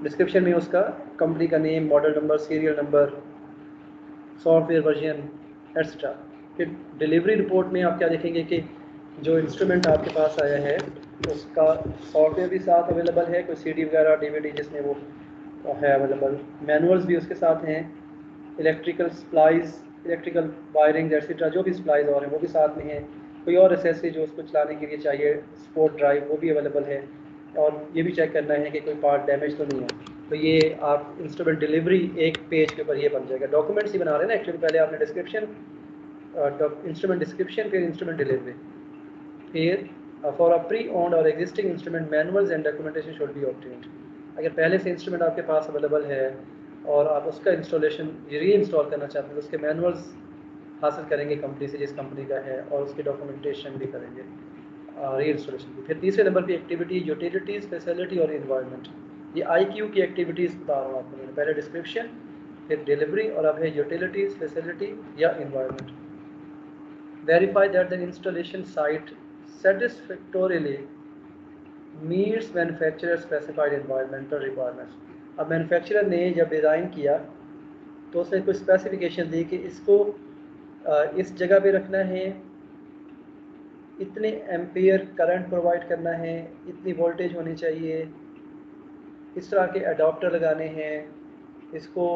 डिस्क्रिप्शन में उसका कंपनी का name, model number, serial number, software version etcetera. फिर डिलीवरी रिपोर्ट में आप क्या देखेंगे कि जो इंस्ट्रूमेंट आपके पास आया है उसका सॉफ्टवेयर भी साथ अवेलेबल है, कोई CD वगैरह DVD जिसमें वो है अवेलेबल, मैनुअल्स भी उसके साथ हैं, electrical supplies, electrical wiring etcetera जो भी सप्लाईज और हैं वो भी साथ में हैं, कोई और एसेसरी जो उसको चलाने के लिए चाहिए, सपोर्ट ड्राइव, वो भी अवेलेबल है। और ये भी चेक करना है कि कोई पार्ट डैमेज तो नहीं है। तो ये आप इंस्ट्रूमेंट डिलीवरी एक पेज के ऊपर ये बन जाएगा। डॉक्यूमेंट्स ही बना रहे हैं ना एक्चुअली, पहले आपने डिस्क्रिप्शन, इंस्ट्रूमेंट डिस्क्रिप्शन, फिर इंस्ट्रूमेंट डिलीवरी, फिर फॉर अ प्री ओन्ड और existing instrument manuals and documentation should be obtained. अगर पहले से इंस्ट्रूमेंट आपके पास अवेलेबल है और आप उसका इंस्टॉलेशन री इंस्टॉल करना चाहते हैं तो उसके मैनुअल्स हासिल करेंगे कंपनी से जिस कंपनी का है, और उसकी डॉक्यूमेंटेशन भी करेंगे री इंस्टॉलेशन की। फिर तीसरे नंबर पे एक्टिविटी, यूटिलिटीज़, फैसिलिटी और इन्वायरमेंट। ये IQ की एक्टिविटीज़ बता रहा हूँ आपको मैंने, पहले डिस्क्रिप्शन, फिर डिलीवरी, और अब है यूटिलिटीज़, फैसिलिटी या environment. Verify that the installation site satisfactorily meets manufacturer specified environmental requirements। अब मैन्युफैक्चरर ने जब डिज़ाइन किया तो उसने कोई स्पेसिफिकेशन दी कि इसको इस जगह पे रखना है, इतने एम्पियर करंट प्रोवाइड करना है, इतनी वोल्टेज होनी चाहिए, इस तरह के अडॉप्टर लगाने हैं, इसको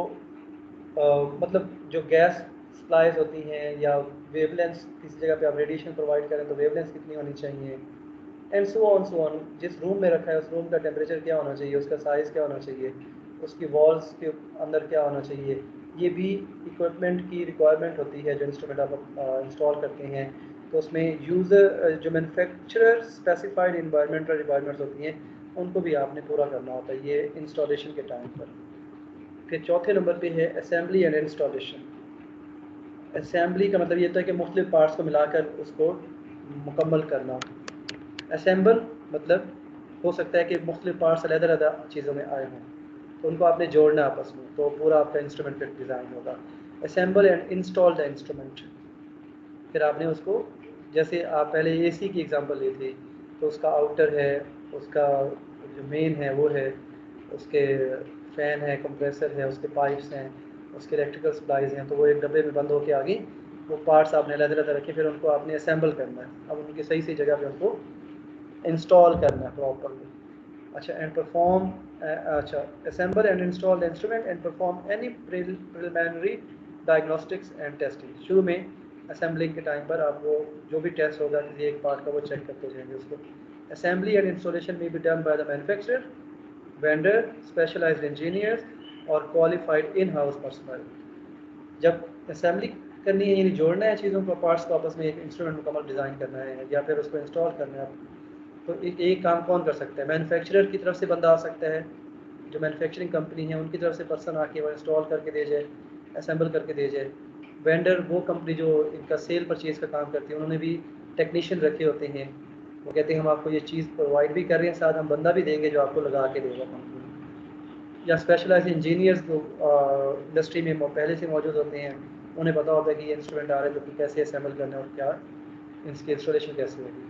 मतलब जो गैस सप्लाईज होती हैं या वेवलेंथ किसी जगह पे आप रेडिएशन प्रोवाइड करें तो वेवलेंथ कितनी होनी चाहिए, एंड सो ऑन। जिस रूम में रखा है उस रूम का टेम्परेचर क्या होना चाहिए, उसका साइज़ क्या होना चाहिए, उसकी वॉल्स के अंदर क्या होना चाहिए, ये भी इक्विपमेंट की रिक्वायरमेंट होती है जो इंस्ट्रूमेंट आप इंस्टॉल करते हैं। तो उसमें यूज़र जो मैन्युफैक्चरर स्पेसिफाइड इन्वायरमेंटल रिक्वायरमेंट्स होती हैं उनको भी आपने पूरा करना होता है ये इंस्टॉलेशन के टाइम पर। फिर चौथे नंबर पे है असेंबली एंड इंस्टॉलेशन। असेंबली का मतलब ये होता है कि मुख्तलिफ पार्ट्स को मिलाकर उसको मुकम्मल करना। असेंबल मतलब हो सकता है कि मुख्तलिफ पार्ट्स अलग-अलग चीज़ों में आए हों तो उनको आपने जोड़ना आपस में, तो पूरा आपका इंस्ट्रूमेंट फिर डिज़ाइन होगा। Assemble and install the instrument, फिर आपने उसको, जैसे आप पहले एसी की एग्जांपल ली थी, तो उसका आउटर है, उसका जो मेन है वो है, उसके फ़ैन है, कंप्रेसर है, उसके पाइप्स हैं, उसके इलेक्ट्रिकल सप्लाईज हैं, तो वो एक डब्बे में बंद होके आ गई। वो पार्ट्स आपने अलग-अलग रखे, फिर उनको आपने असेंबल करना है, अब उनकी सही जगह पे उनको इंस्टॉल करना है प्रॉपरली। अच्छा, एंड परफॉर्म अच्छा assemble and install the instrument and perform any preliminary diagnostics and testing. शुरू में असेंबलिंग के टाइम पर आप वो जो भी टेस्ट होगा किसी एक पार्ट का वो चेक करते जाएंगे उसको। असेंबली एंड इंस्टॉलेशन में be done by the manufacturer, vendor, specialized engineers और क्वालिफाइड इन हाउस पर्सनल। जब असेंबली करनी है यानी जोड़ना है चीज़ों को, पार्ट्स को आपस में एक इंस्ट्रूमेंट मुकम्मल डिज़ाइन करना है या फिर उसको इंस्टॉल करना है, तो एक काम कौन कर सकता है? मैन्युफैक्चरर की तरफ से बंदा आ सकता है, जो मैन्युफैक्चरिंग कंपनी है उनकी तरफ से पर्सन आके वो इंस्टॉल करके दे जाए, असेंबल करके दे जाए। वेंडर वो कंपनी जो इनका सेल परचेज़ का काम करती है, उन्होंने भी टेक्नीशियन रखे होते हैं, वो कहते हैं हम आपको ये चीज़ प्रोवाइड भी कर रहे हैं, साथ हम बंदा भी देंगे जो आपको लगा के देगा कंपनी। या स्पेशलाइज इंजीनियर्स जो इंडस्ट्री में पहले से मौजूद होते हैं, उन्हें पता होता है कि ये इंस्ट्रूमेंट आ रहे हैं तो कैसे असेंबल करना है और क्या इसकी इंस्टॉलेशन कैसे होगी।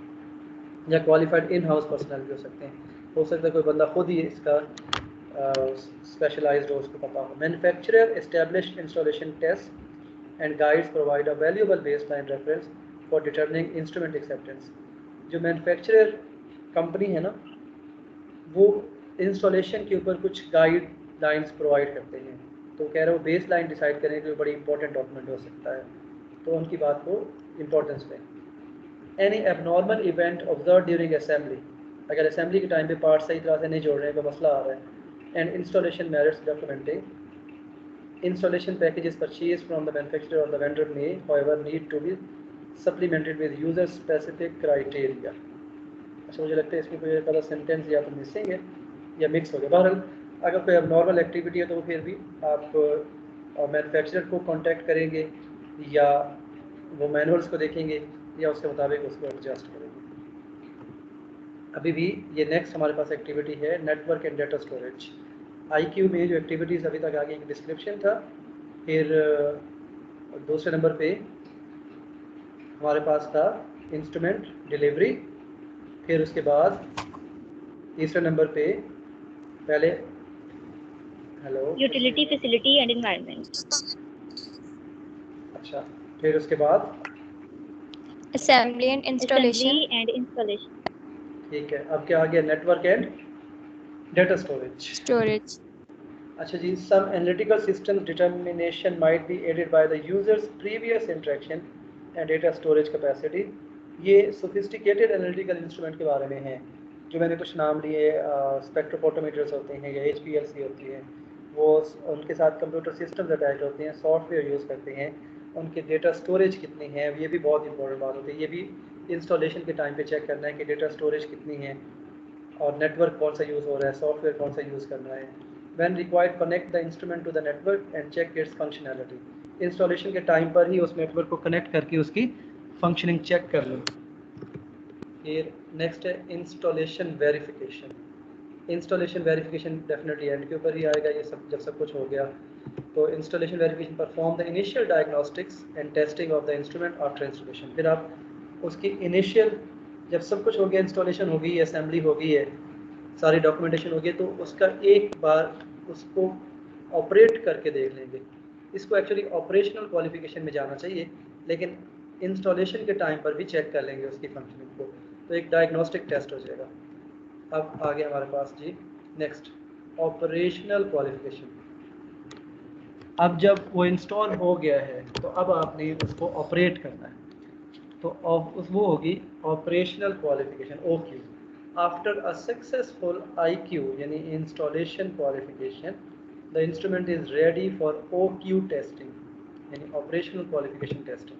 या क्वालिफाइड इन हाउस पर्सनल भी हो सकता है कोई बंदा खुद ही इसका स्पेशलाइज्ड हो, उसको पता हो। Manufacturer establish installation test and guides provide a valuable baseline reference for determining instrument acceptance. जो मैन्युफैक्चरर कंपनी है ना, वो इंस्टॉलेशन के ऊपर कुछ गाइडलाइंस प्रोवाइड करते हैं, तो कह रहे हो बेस लाइन डिसाइड करें कि बड़ी इंपॉर्टेंट डॉक्यूमेंट हो सकता है, तो उनकी बात को इम्पोर्टेंस दें। Any abnormal event observe during assembly, अगर असेंबली के टाइम पे पार्ट सही तरह से नहीं जोड़ रहे हैं, कोई मसला आ रहा है। And installation merits documenting installation packages purchase from the manufacturer और द वेंडर में however need to be supplemented with user specific criteria. अच्छा, मुझे लगता है इसमें कोई एक आधा सेंटेंस या तो मिसिंग है या मिक्स हो गया। बहरहाल अगर कोई अबनॉर्मल एक्टिविटी है तो फिर भी आप मैन्युफैक्चरर को कांटेक्ट करेंगे या वो मैनुअल्स को देखेंगे या उसके मुताबिक उसको एडजस्ट करेंगे। अभी भी ये नेक्स्ट हमारे पास एक्टिविटी है network and data storage. IQ में जो एक्टिविटीज़ अभी तक आगे एक डिस्क्रिप्शन था, फिर दूसरे नंबर पे हमारे पास था इंस्ट्रूमेंट डिलीवरी, फिर उसके बाद तीसरे नंबर पे पहले hello utility, facility and environment. अच्छा, फिर उसके बाद असेंबली एंड इंस्टॉलेशन। ठीक है, अब क्या आ गया? Network and data storage. अच्छा जी, some analytical system determination might be aided by the users previous interaction and data storage capacity. ये सोफिस्टिकेटेड एनालिटिकल इंस्ट्रूमेंट के बारे में है, जो मैंने कुछ नाम लिए, स्पेक्ट्रोफोटोमीटर्स होते हैं या HPLC होती है, वो उनके साथ कंप्यूटर सिस्टम्स अटैच होते हैं, सॉफ्टवेयर यूज़ करते हैं, उनके डेटा स्टोरेज कितनी है, ये भी बहुत इंपॉर्टेंट बात होती है। ये भी इंस्टॉलेशन के टाइम पे चेक करना है कि डेटा स्टोरेज कितनी है और नेटवर्क कौन सा यूज़ हो रहा है, सॉफ्टवेयर कौन सा यूज़ करना है। When required, connect the instrument to the network and check its functionality. Installation के टाइम पर ही उस नेटवर्क को कनेक्ट करके उसकी फंक्शनिंग चेक कर लो। फिर नेक्स्ट है installation verification. Installation verification definitely and के ऊपर ही आएगा ये सब, जब सब कुछ हो गया तो installation verification perform the initial diagnostics and testing of the instrument after installation. फिर आप उसकी इनिशियल, जब सब कुछ हो गया, इंस्टॉलेशन हो गई, असेंबली हो गई है, सारी डॉक्यूमेंटेशन हो गई, तो उसका एक बार उसको ऑपरेट करके देख लेंगे इसको एक्चुअली ऑपरेशनल क्वालिफिकेशन में जाना चाहिए, लेकिन इंस्टॉलेशन के टाइम पर भी चेक कर लेंगे उसकी फंक्शनिंग को, तो एक डायग्नोस्टिक टेस्ट हो जाएगा। अब आगे हमारे पास जी नेक्स्ट ऑपरेशनल क्वालिफिकेशन। अब जब वो इंस्टॉल हो गया है तो अब आपने उसको ऑपरेट करना है, तो वो होगी operational qualification OQ। After a successful IQ यानी installation qualification the instrument is ready for OQ testing यानी ऑपरेशनल क्वालिफिकेशन टेस्टिंग।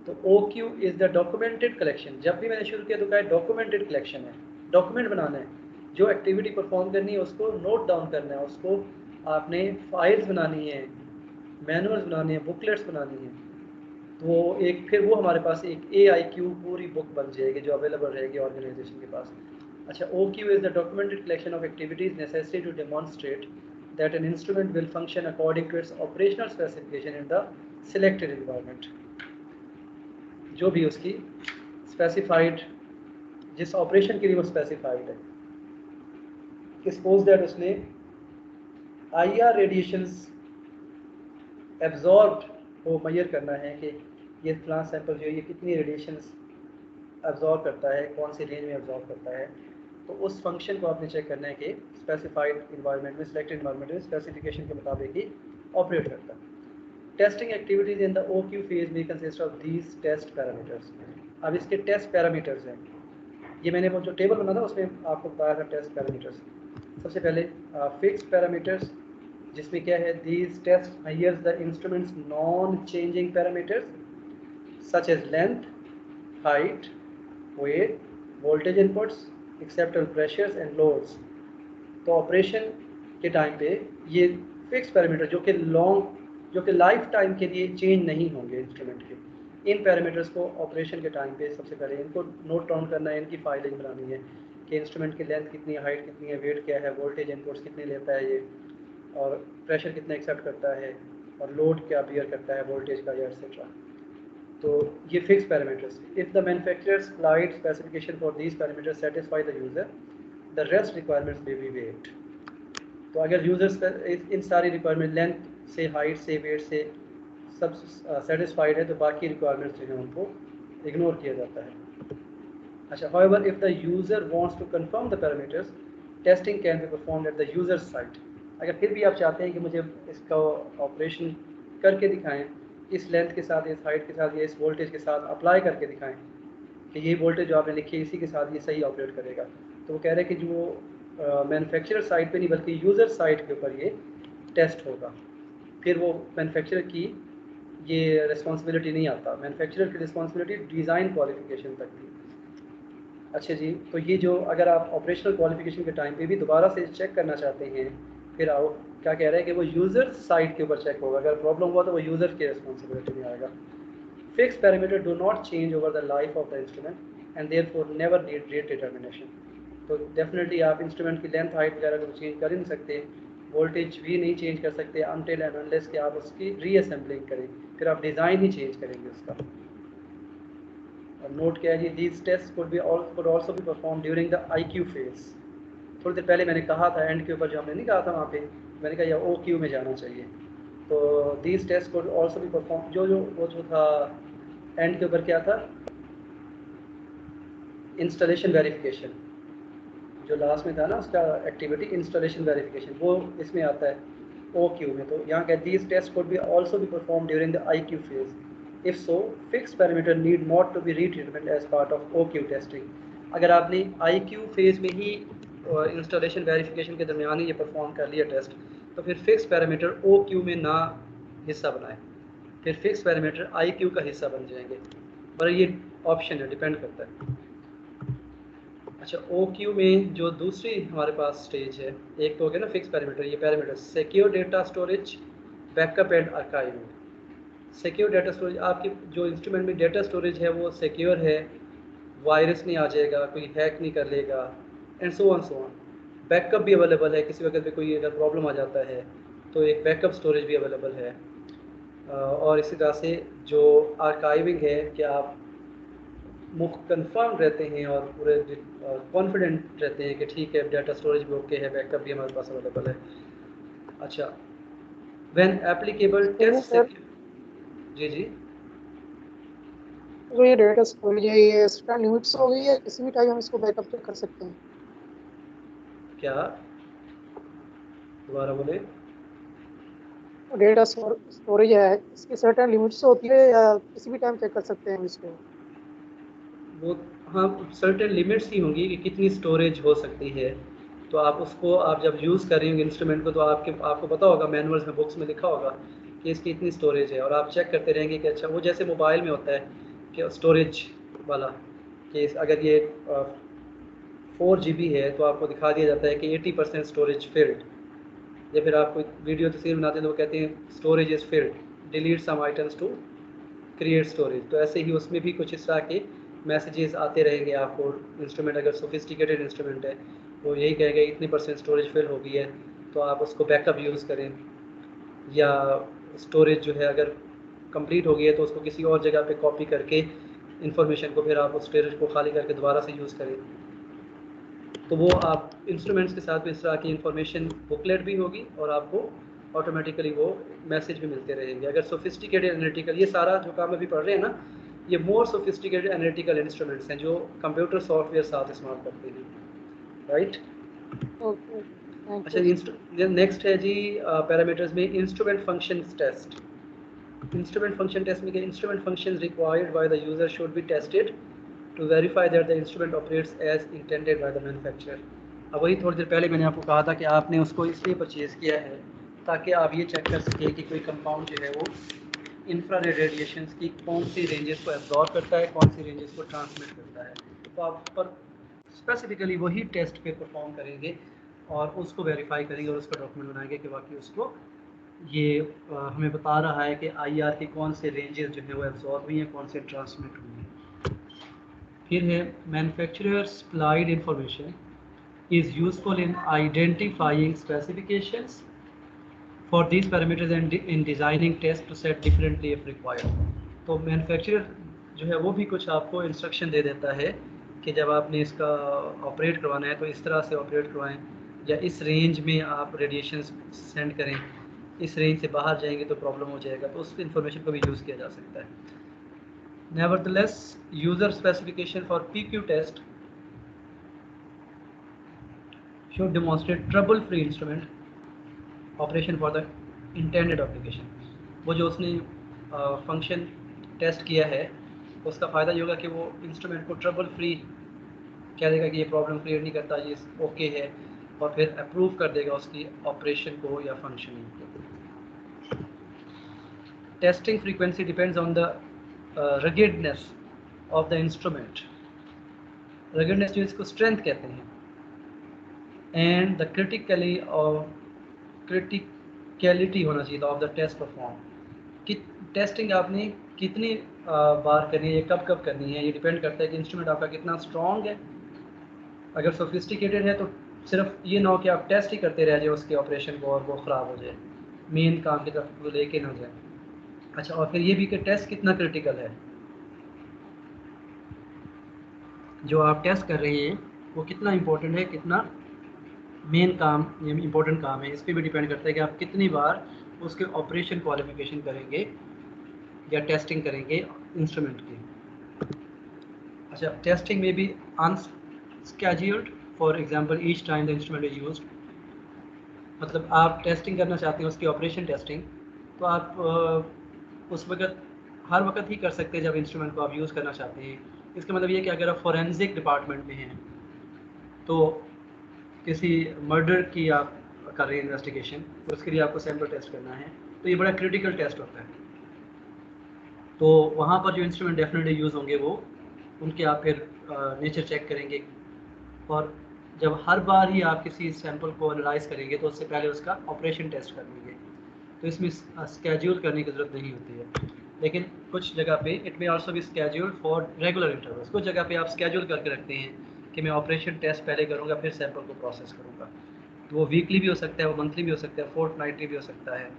तो OQ is the documented collection. जब भी मैंने शुरू किया तो कहा डॉक्यूमेंटेड कलेक्शन है, डॉक्यूमेंट बनाना है, जो एक्टिविटी परफॉर्म करनी है उसको नोट डाउन करना है, उसको आपने फाइल्स बनानी है, मैनुअल्स बनाने हैं, बुकलेट्स बनानी है, तो एक फिर वो हमारे पास एक AIQ पूरी बुक बन जाएगी जो अवेलेबल रहेगी ऑर्गेनाइजेशन के पास। अच्छा, OQ is the documented collection of activities necessary to demonstrate that an instrument will function according to its operational specification in the selected environment. जो भी उसकी स्पेसिफाइड, जिस ऑपरेशन के लिए वो स्पेसिफाइड है, कि सपोज दैट उसने IR रेडिएशंस एब्जॉर्ब को मेजर करना है कि ये फलां सैंपल जो है ये कितनी रेडिएशंस एब्जॉर्ब करता है, कौन सी रेंज में एब्जॉर्ब करता है, तो उस फंक्शन को आपने चेक करना है कि स्पेसिफाइड इन्वायरमेंट में, सिलेक्टेड इन्वायरमेंट में स्पेसिफिकेशन के मुताबिक ही ऑपरेट करता है। Testing activities in the OQ phase में consist of these test parameters. अब इसके टेस्ट पैरामीटर्स हैं, ये मैंने वो जो टेबल बना था उसमें आपको बताया था टेस्ट पैरामीटर्स। सबसे पहले फिक्स पैरामीटर्स, जिसमें क्या है, these test measures the instruments non changing parameters such as length, height, weight, voltage inputs, acceptable pressures and loads. तो ऑपरेशन के टाइम पे ये फिक्स पैरामीटर जो कि लाइफ टाइम के लिए चेंज नहीं होंगे इंस्ट्रूमेंट के, इन पैरामीटर्स को ऑपरेशन के टाइम पे सबसे पहले इनको नोट डाउन करना है, इनकी फाइलिंग बनानी है कि इंस्ट्रूमेंट की लेंथ कितनी है, हाइट कितनी है, वेट क्या है, वोल्टेज इनपुट्स कितने लेता है ये, और प्रेशर कितना एक्सेप्ट करता है, और लोड क्या बियर करता है वोल्टेज का, या एक्सेट्रा। तो ये fix parameters. If the manufacturers supplied specification for these parameters satisfy the user, the rest requirements may be waived. तो अगर यूज़र्स इन सारी रिक्वायरमेंट लेंथ से, हाइट से, वेट से सब सेटिस्फाइड है तो बाकी रिक्वायरमेंट्स जो हैं उनको इग्नोर किया जाता है। अच्छा, however if the user wants to confirm the parameters, testing can be performed at the user site। अगर फिर भी आप चाहते हैं कि मुझे इसका ऑपरेशन करके दिखाएं, इस लेंथ के साथ, इस हाइट के साथ, या इस वोल्टेज के साथ अप्लाई करके दिखाएं कि ये वोल्टेज जो आपने लिखी है इसी के साथ ये सही ऑपरेट करेगा, तो वो कह रहे हैं कि जो मैन्युफैक्चरर साइट पे नहीं बल्कि यूज़र साइट के ऊपर ये टेस्ट होगा। फिर वो मैन्युफैक्चरर की ये रिस्पॉन्सिबिलिटी नहीं आता, मैन्युफैक्चरर की रिस्पॉन्सिबिलिटी डिज़ाइन क्वालिफिकेशन तक थी। अच्छा जी, तो ये जो अगर आप ऑपरेशनल क्वालिफिकेशन के टाइम पे भी दोबारा से चेक करना चाहते हैं, फिर आओ क्या कह रहा है कि वो यूज़र साइट के ऊपर चेक होगा, अगर प्रॉब्लम हुआ तो वो यूज़र की रिस्पॉन्सिबिलिटी में आएगा। Fix parameter do not change over the life of the instrument and therefore never need rate determination. तो डेफिनेटली आप इंस्ट्रूमेंट की लेंथ, हाइट वगैरह को चेंज कर ही नहीं सकते, वोल्टेज भी नहीं चेंज कर सकते अनटिल एंड अनलेस कि आप उसकी रीअसेंबलिंग करें, फिर आप डिज़ाइन ही चेंज करेंगे उसका। और नोट क्या है जी, these test could also be perform during the IQ phase. थोड़ी देर पहले मैंने कहा था एंड के ऊपर, जो हमने नहीं कहा था वहाँ पे, मैंने कहा या OQ में जाना चाहिए। तो these test could also be perform, जो था एंड के ऊपर क्या था, इंस्टॉलेशन वेरिफिकेशन, जो लास्ट में था ना उसका एक्टिविटी इंस्टॉलेशन वेरिफिकेशन, वो इसमें आता है OQ में। तो यहाँ क्या, these test could be also be perform during the IQ phase. If so fix parameter need not to be retreatment as part of OQ testing. अगर आपने IQ फेज में ही इंस्टॉलेशन वेरिफिकेशन के दरमियान ही ये परफॉर्म कर लिया टेस्ट, तो फिर फिक्स पैरामीटर OQ में ना हिस्सा बनाए, फिर फिक्स पैरामीटर IQ का हिस्सा बन जाएंगे, पर ये ऑप्शन है, डिपेंड करता है। अच्छा, OQ में जो दूसरी हमारे पास स्टेज है, एक तो हो गया ना फिक्स पैरामीटर, ये parameter secure data storage, backup and archiving. Secure data storage, आपकी जो इंस्ट्रूमेंट में डेटा स्टोरेज है वो सिक्योर है, वायरस नहीं आ जाएगा, कोई हैक नहीं कर लेगा, एंड सो ऑन। बैकअप भी अवेलेबल है, किसी वक्त भी कोई अगर प्रॉब्लम आ जाता है तो एक बैकअप स्टोरेज भी अवेलेबल है। और इसी तरह से जो आर्काइविंग है कि आप कंफर्म रहते हैं और पूरे कॉन्फिडेंट रहते हैं कि ठीक है, डाटा स्टोरेज भी ओके है, बैकअप भी हमारे पास अवेलेबल है। अच्छा, व्हेन एप्लीकेबल टेस्ट सर जी जी जो ये डेटा स्टोरेज है ये स्टैंड लिमिट्स हो गई है, किसी भी टाइम हम इसको बैकअप चेक कर सकते हैं? क्या दोबारा बोले? डेटा स्टोरेज है इसकी सर्टेन लिमिट्स होती है या किसी भी टाइम चेक कर सकते हैं हम इसको? वो हाँ सर्टेन लिमिट्स ही होंगी कि कितनी स्टोरेज हो सकती है। तो आप उसको आप जब यूज़ कर रहे होंगे इंस्ट्रूमेंट को तो आपको पता होगा, मैनुअल्स में बुक्स में लिखा होगा कि इसकी इतनी स्टोरेज है, और आप चेक करते रहेंगे कि अच्छा वो जैसे मोबाइल में होता है कि स्टोरेज वाला कि अगर ये 4 GB है तो आपको दिखा दिया जाता है कि 80% स्टोरेज फिल्ड, या फिर आप कोई वीडियो तस्वीर बनाते हैं तो वो कहते हैं storage is filled, delete some items to create storage. तो ऐसे ही उसमें भी कुछ इस तरह के मैसेजेस आते रहेंगे आपको। इंस्ट्रूमेंट अगर सोफिस्टिकेटेड इंस्ट्रूमेंट है वो यही कहेगा इतनी परसेंट स्टोरेज फिल हो गई है, तो आप उसको बैकअप यूज़ करें, या स्टोरेज जो है अगर कंप्लीट हो गई है तो उसको किसी और जगह पे कॉपी करके इंफॉर्मेशन को फिर आप उस स्टोरेज को खाली करके दोबारा से यूज़ करें। तो वो आप इंस्ट्रूमेंट्स के साथ भी इस तरह की इंफॉर्मेशन बुकलेट भी होगी और आपको ऑटोमेटिकली वो मैसेज भी मिलते रहेंगे। अगर सोफिस्टिकेटेड एनालिटिकल, ये सारा जो काम अभी पढ़ रहे हैं ना, ये मोर सोफिस्टिकेटेड एनालिटिकल इंस्ट्रूमेंट्स हैं जो कंप्यूटर सॉफ्टवेयर साथ इस्तेमाल करते हैं, राइट। ओके, थैंक अच्छा, यू। नेक्स्ट है जी पैरामीटर्स में instrument function test. Instrument function test में instrument function required by the user should be tested to verify that the instrument operates as intended by the manufacturer. अब वही थोड़ी देर पहले मैंने आपको कहा था कि आपने उसको इसलिए परचेज़ किया है ताकि आप ये चेक कर सकें कि कोई कंपाउंड जो है वो इंफ्रारेड रेडिएशंस की कौन सी रेंजेस को एब्जॉर्ब करता है, कौन सी रेंजेस को ट्रांसमिट करता है। तो आप पर स्पेसिफिकली वही टेस्ट पे परफॉर्म करेंगे और उसको वेरीफाई करेंगे और उसका डॉक्यूमेंट बनाएंगे कि वाकई उसको ये हमें बता रहा है कि आईआर की कौन से रेंजेस जो है वो एब्जॉर्ब हुई हैं, कौन से ट्रांसमिट हुई हैं। फिर है manufacturer supplied information is useful in identifying specifications for these parameters and in designing tests to set differently if required। तो मैन्युफैक्चरर जो है वो भी कुछ आपको इंस्ट्रक्शन दे देता है कि जब आपने इसका ऑपरेट करवाना है तो इस तरह से ऑपरेट करवाएं, या इस रेंज में आप रेडिएशन सेंड करें, इस रेंज से बाहर जाएंगे तो प्रॉब्लम हो जाएगा। तो उस इंफॉर्मेशन को भी यूज़ किया जा सकता है। Nevertheless, user specification for PQ test should demonstrate trouble-free instrument operation for the intended application। वो जो उसने फंक्शन टेस्ट किया है उसका फ़ायदा ये होगा कि वो इंस्ट्रूमेंट को ट्रबल फ्री कह देगा कि ये प्रॉब्लम क्रिएट नहीं करता, ये ओके है, और फिर अप्रूव कर देगा उसकी ऑपरेशन को या फंक्शनिंग को। Testing frequency depends on the ruggedness of the instrument. Ruggedness जो इसको स्ट्रेंथ कहते हैं, एंड द क्रिटिकलिटी होना चाहिए ऑफ द टेस्ट परफॉर्म। कि टेस्टिंग आपने कितनी बार करनी है, कब कब करनी है, ये डिपेंड करता है कि इंस्ट्रूमेंट आपका कितना स्ट्रॉन्ग है। अगर सोफिस्टिकेटेड है तो सिर्फ ये ना हो कि आप टेस्ट ही करते रह जाए उसके ऑपरेशन को और वो ख़राब हो जाए, मेन काम की तरफ वो लेके ना जाए। अच्छा, और फिर ये भी कि टेस्ट कितना क्रिटिकल है, जो आप टेस्ट कर रहे हैं वो कितना इम्पोर्टेंट है, कितना मेन काम ये इम्पोर्टेंट काम है। इस पर भी डिपेंड करता है कि आप कितनी बार उसके ऑपरेशन क्वालिफिकेशन करेंगे या टेस्टिंग करेंगे इंस्ट्रूमेंट की। अच्छा, टेस्टिंग में भी unscheduled, for example each time the instrument is used. मतलब आप टेस्टिंग करना चाहते हैं उसकी ऑपरेशन टेस्टिंग, तो आप उस वक्त हर वक्त ही कर सकते हैं जब इंस्ट्रूमेंट को आप यूज़ करना चाहते हैं। इसका मतलब ये कि अगर आप फॉरेंसिक डिपार्टमेंट में हैं तो किसी मर्डर की आप कर रहे हैं इन्वेस्टिगेशन, तो उसके लिए आपको सैम्पल टेस्ट करना है, तो ये बड़ा क्रिटिकल टेस्ट होता है। तो वहाँ पर जो इंस्ट्रूमेंट डेफिनेटली यूज़ होंगे वो उनके आप फिर नेचर चेक करेंगे, और जब हर बार ही आप किसी सैंपल को एनालाइज करेंगे तो उससे पहले उसका ऑपरेशन टेस्ट कर लेंगे। तो इसमें स्केड्यूल करने की ज़रूरत नहीं होती है, लेकिन कुछ जगह पे इट में आल्सो भी स्केड्यूल फॉर रेगुलर इंटरवल्स। कुछ जगह पे आप स्केड्यूल करके रखते हैं कि मैं ऑपरेशन टेस्ट पहले करूँगा फिर सैंपल को प्रोसेस करूँगा। तो वो वीकली भी हो सकता है, वो मंथली भी हो सकता है, फोर्टनाइटली भी हो सकता है,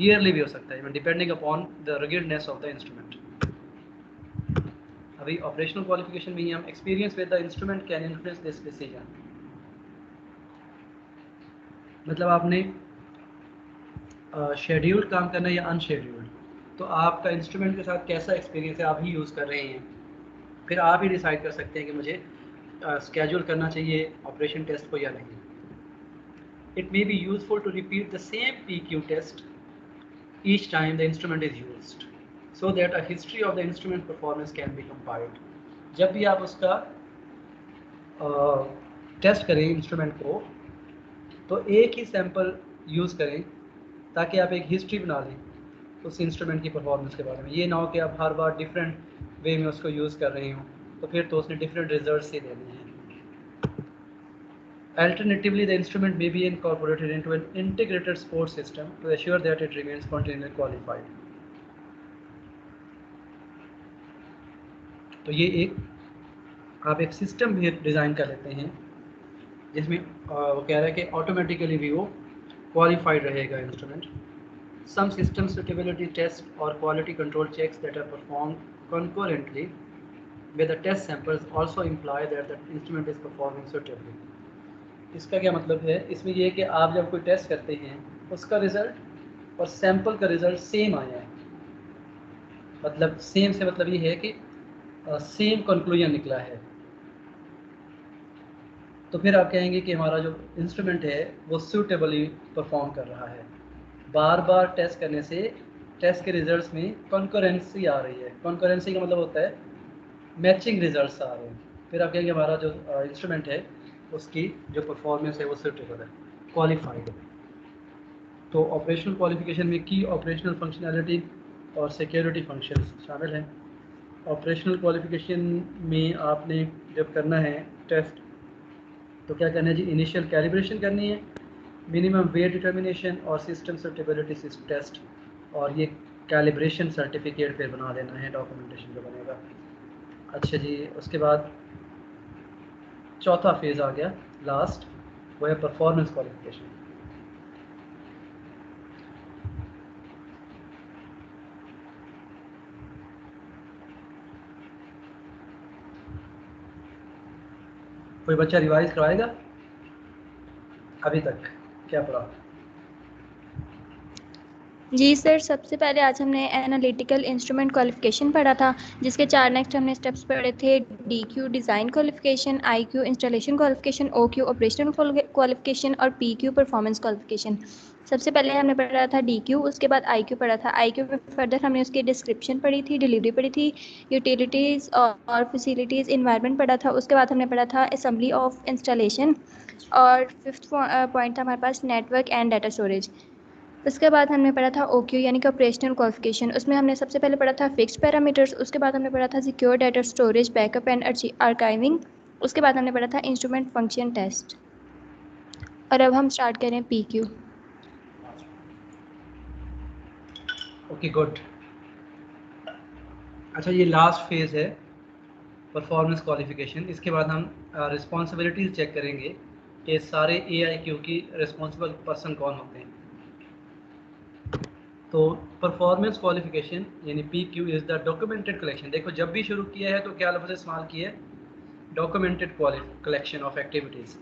ईयरली भी हो सकता है, depending upon the ruggedness of the instrument. अभी ऑपरेशनल क्वालिफिकेशन में ही हम experience with the instrument can influence this decision. मतलब आपने शेड्यूल्ड काम करना है या अनशेड्यूल्ड, तो आपका इंस्ट्रूमेंट के साथ कैसा एक्सपीरियंस है, आप ही यूज़ कर रहे हैं, फिर आप ही डिसाइड कर सकते हैं कि मुझे स्केड्यूल करना चाहिए ऑपरेशन टेस्ट को या नहीं। It may be useful to repeat the same PQ test each time the instrument is used so that a history of the instrument performance can be compiled। जब भी आप उसका टेस्ट करें इंस्ट्रूमेंट को तो एक ही सैंपल यूज़ करें ताकि आप एक हिस्ट्री बना लें उस इंस्ट्रूमेंट की परफॉर्मेंस के बारे में। ये ना हो कि आप हर बार डिफरेंट वे में उसको यूज़ कर रहे हो तो फिर तो उसने डिफरेंट रिजल्ट्स ही देने हैं। Alternatively, the instrument may be incorporated into an integrated support system to assure that it remains continually qualified। तो ये एक आप एक सिस्टम भी डिज़ाइन कर लेते हैं जिसमें वो कह रहा है कि ऑटोमेटिकली भी वो क्वालिफाइड रहेगा instrument. Some system suitability tests or quality control checks that are performed concurrently with the test samples also imply that the instrument is performing suitably। इसका क्या मतलब है, इसमें ये है कि आप जब कोई टेस्ट करते हैं उसका रिज़ल्ट और सैंपल का रिज़ल्ट सेम आया है, मतलब सेम से मतलब ये है कि सेम कंक्लूजन निकला है, तो फिर आप कहेंगे कि हमारा जो इंस्ट्रूमेंट है वो सूटेबली परफॉर्म कर रहा है। बार बार टेस्ट करने से टेस्ट के रिजल्ट्स में कॉन्करेंसी आ रही है। कॉन्करेंसी का मतलब होता है मैचिंग रिजल्ट्स आ रहे हैं, फिर आप कहेंगे हमारा जो इंस्ट्रूमेंट है उसकी जो परफॉर्मेंस है वो सूटेबल है, क्वालिफाइड है। तो ऑपरेशनल क्वालिफिकेशन में की ऑपरेशनल फंक्शनैलिटी और सिक्योरिटी फंक्शंस शामिल हैं। ऑपरेशनल क्वालिफिकेशन में आपने जब करना है टेस्ट तो क्या करना है जी, इनिशियल कैलिब्रेशन करनी है, मिनिमम वेट डिटर्मिनेशन और सिस्टम सूटेबिलिटी टेस्ट, और ये कैलिब्रेशन सर्टिफिकेट फिर बना देना है, डॉक्यूमेंटेशन जो बनेगा। अच्छा जी, उसके बाद चौथा फेज़ आ गया लास्ट, वो है परफॉर्मेंस क्वालिफिकेशन। कोई बच्चा रिवाइज करवाएगा अभी तक क्या पढ़ा? जी सर, सबसे पहले आज हमने एनालिटिकल इंस्ट्रूमेंट क्वालिफिकेशन पढ़ा था, जिसके 4 नेक्स्ट हमने स्टेप्स पढ़े थे। DQ design qualification, IQ installation qualification, OQ operational qualification और PQ परफॉर्मेंस क्वालिफिकेशन। सबसे पहले हमने पढ़ा था DQ, उसके बाद IQ पढ़ा था। IQ में फर्दर हमने उसकी डिस्क्रिप्शन पढ़ी थी, डिलीवरी पढ़ी थी, यूटिलिटीज़ और फैसिलिटीज़, इन्वायरमेंट पढ़ा था। उसके बाद हमने पढ़ा था असेंबली ऑफ इंस्टॉलेशन, और 5th पॉइंट था हमारे पास नेटवर्क एंड डाटा स्टोरेज। उसके बाद हमने पढ़ा था OQ यानी कि ऑपरेशनल क्वालिफिकेशन। उसमें हमने सबसे पहले पढ़ा था फिक्स्ड पैरामीटर्स, उसके बाद हमने पढ़ा था secure data storage, backup and archiving, उसके बाद हमने पढ़ा था इंस्ट्रूमेंट फंक्शन टेस्ट। और अब हम स्टार्ट करें PQ। Okay good. अच्छा, ये लास्ट फेज़ है परफॉर्मेंस क्वालिफिकेशन। इसके बाद हम रिस्पॉन्सिबिलिटीज़ चेक करेंगे कि सारे AIQ की रिस्पॉन्सिबल पर्सन कौन होते हैं। तो परफॉर्मेंस क्वालिफिकेशन यानी PQ is the documented collection. देखो, जब भी शुरू किया है तो क्या लफ्ज़ इस्तेमाल किया है, documented collection of activities,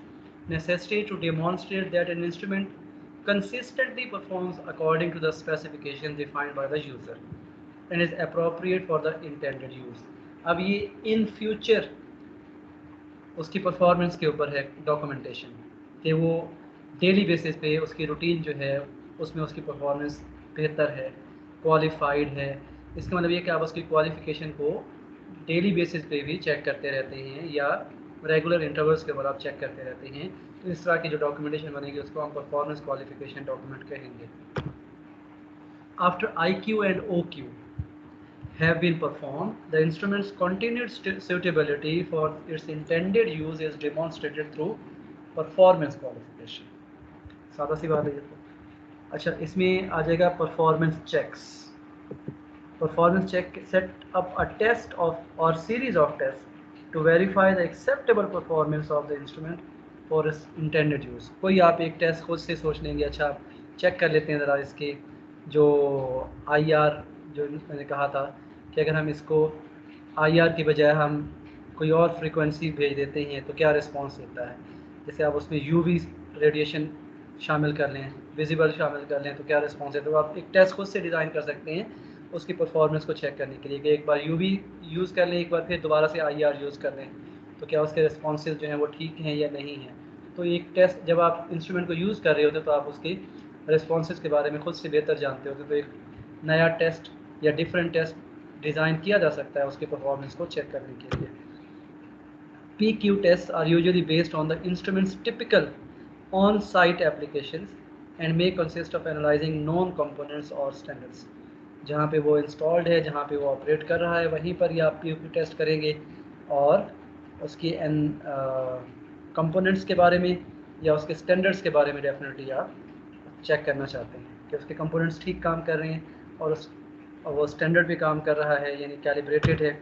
necessary to demonstrate that an instrument consistently performs according to the specifications defined by the user and is appropriate for the intended use। अब ये इन फ्यूचर उसकी परफॉर्मेंस के ऊपर है डॉक्यूमेंटेशन, कि वो daily basis पे उसकी रूटीन जो है उसमें उसकी परफॉर्मेंस बेहतर है, क्वालिफाइड है। इसका मतलब ये कि आप उसकी क्वालिफिकेशन को डेली बेसिस पे भी चेक करते रहते हैं या रेगुलर इंटरवल्स के बाद आप चेक करते रहते हैं। तो इस तरह की जो डॉक्यूमेंटेशन बनेगी उसको हम परफॉर्मेंस क्वालिफिकेशन डॉक्यूमेंट कहेंगे। After IQ and OQ have been performed, the instrument's continued suitability for its intended use is demonstrated through performance qualification। सादा सी बात है ये तो। अच्छा, इसमें आ जाएगा performance checks. Performance check set up a test of और series of test to verify the acceptable performance of the instrument for its intended use. कोई आप एक टेस्ट खुद से सोच लेंगे, अच्छा चेक कर लेते हैं ज़रा इसके जो IR जो मैंने कहा था कि अगर हम इसको IR की बजाय हम कोई और फ्रीक्वेंसी भेज देते हैं तो क्या रिस्पांस होता है। जैसे आप उसमें UV रेडिएशन शामिल कर लें, विजिबल शामिल कर लें तो क्या रिस्पॉन्स है। तो आप एक टेस्ट खुद से डिज़ाइन कर सकते हैं उसकी परफॉर्मेंस को चेक करने के लिए कि एक बार UV यूज़ कर लें, एक बार फिर दोबारा से IR यूज़ कर लें तो क्या उसके रिस्पॉन्सेज जो हैं वो ठीक हैं या नहीं हैं। तो एक टेस्ट जब आप इंस्ट्रूमेंट को यूज़ कर रहे होते तो आप उसकी रिस्पॉन्सेज के बारे में खुद से बेहतर जानते होते। तो एक नया टेस्ट या डिफरेंट टेस्ट डिज़ाइन किया जा सकता है उसकी परफॉर्मेंस को चेक करने के लिए। PQ tests are usually based on the instrument's typical on-site applications and may consist of analyzing known components or standards। जहाँ पे वो इंस्टॉल्ड है, जहाँ पे वो ऑपरेट कर रहा है, वहीं पर ही आप PQ टेस्ट करेंगे और उसकी कंपोनेंट्स के बारे में या उसके स्टैंडर्ड्स के बारे में डेफिनेटली आप चेक करना चाहते हैं कि उसके कंपोनेंट्स ठीक काम कर रहे हैं और वो स्टैंडर्ड भी काम कर रहा है, यानी कैलिब्रेटेड है।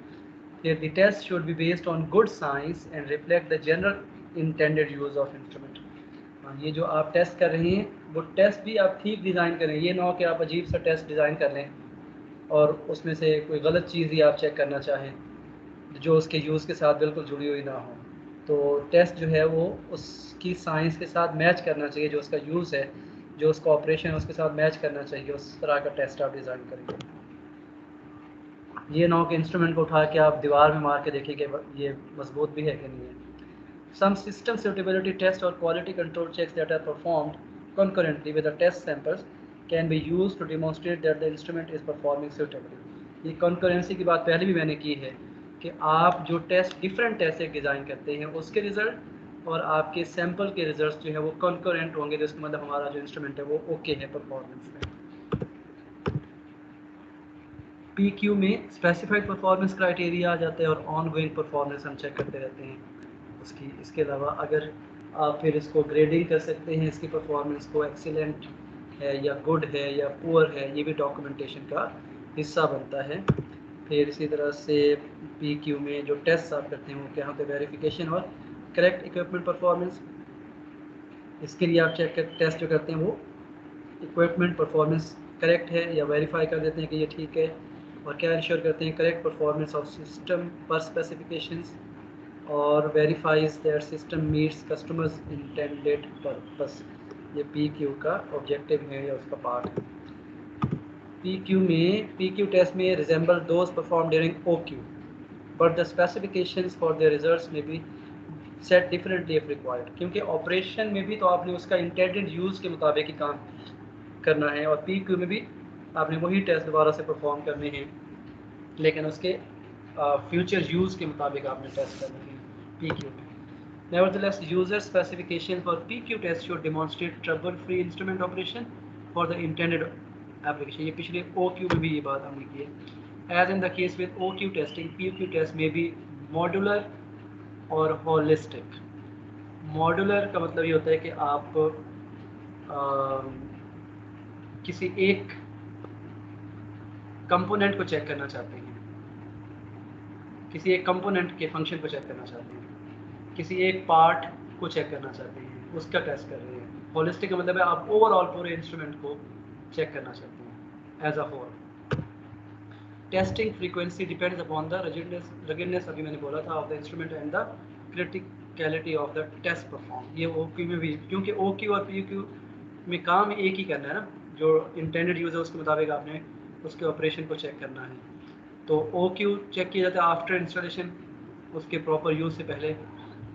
Here the test should be based on good science and reflect the general intended use of instrument। ये जो आप टेस्ट कर रहे हैं वो टेस्ट भी आप ठीक डिज़ाइन करें, ये ना हो कि आप अजीब सा टेस्ट डिज़ाइन कर लें और उसमें से कोई गलत चीज़ ही आप चेक करना चाहें जो उसके यूज़ के साथ बिल्कुल जुड़ी हुई ना हो। तो टेस्ट जो है वो उसकी साइंस के साथ मैच करना चाहिए, जो उसका यूज़ है, जो उसका ऑपरेशन है उसके साथ मैच करना चाहिए, उस तरह का टेस्ट आप डिज़ाइन करेंगे। ये ना हो कि इंस्ट्रूमेंट को उठा के आप दीवार में मार के देखें कि ये मजबूत भी है कि नहीं है। Some system suitability test or quality control checks that are performed concurrently with the test samples can be used to demonstrate that the instrument is performing suitably। ये concurrency की बात पहले भी मैंने की है कि आप जो टेस्ट डिफरेंट टेस्ट एक डिज़ाइन करते हैं उसके रिज़ल्ट और आपके सैम्पल के रिजल्ट जो है वो कंकरेंट होंगे, जिसका मतलब हमारा जो इंस्ट्रूमेंट है वो ओके है परफॉर्मेंस में। PQ में स्पेसिफाइड परफॉर्मेंस क्राइटेरिया आ जाता है और ऑन गोइंग परफॉर्मेंस हम चेक करते रहते हैं उसकी। इसके अलावा अगर आप फिर इसको ग्रेडिंग कर सकते हैं, इसकी परफॉर्मेंस को एक्सीलेंट है या गुड है या पुअर है, ये भी डॉक्यूमेंटेशन का हिस्सा बनता है। फिर इसी तरह से PQ में जो टेस्ट आप करते हैं वो क्या होते हैं, वेरिफिकेशन और करेक्ट इक्विपमेंट परफॉर्मेंस। इसके लिए आप चेक कर टेस्ट जो करते हैं वो इक्विपमेंट परफॉर्मेंस करेक्ट है या वेरीफाई कर देते हैं कि ये ठीक है, और क्या इंश्योर करते हैं करेक्ट परफॉर्मेंस ऑफ सिस्टम पर स्पेसिफिकेशंस और verifies that system meets customers intended purpose. ये PQ का ऑब्जेक्टिव है या उसका पार्ट है। PQ टेस्ट में resemble those perform during OQ but the specifications for the results में भी सेट डिफरेंटली इफ रिक्वायर्ड। क्योंकि ऑपरेशन में भी तो आपने उसका इंटेंडेड यूज़ के मुताबिक ही काम करना है और PQ में भी आपने वही टेस्ट दोबारा से परफॉर्म करने हैं, लेकिन उसके फ्यूचर यूज़ के मुताबिक आपने टेस्ट करने हैं PQ में। Nevertheless, user specification for PQ test should demonstrate trouble-free instrument operation for the intended application। ये पिछले OQ में भी ये बात हमने की है। As in the case with OQ testing, PQ test may be modular और holistic। Modular का मतलब ये होता है कि आप किसी एक कंपोनेंट को चेक करना चाहते हैं, किसी एक कंपोनेंट के फंक्शन को चेक करना चाहते हैं, किसी एक पार्ट को चेक करना चाहते हैं, उसका टेस्ट कर रहे हैं। होलिस्टिक का मतलब है आप ओवरऑल पूरे इंस्ट्रूमेंट को चेक करना चाहते हैं as a whole. Testing frequency depends upon the ruggedness अभी मैंने बोला था of the instrument and the criticality of the test perform. ये OQ में भी, क्योंकि OQ और PQ में काम एक ही करना है ना, जो इंटेंडेड यूज़ है उसके मुताबिक आपने उसके ऑपरेशन को चेक करना है। तो OQ चेक किया जाता है आफ्टर इंस्टॉलेशन, उसके प्रॉपर यूज़ से पहले,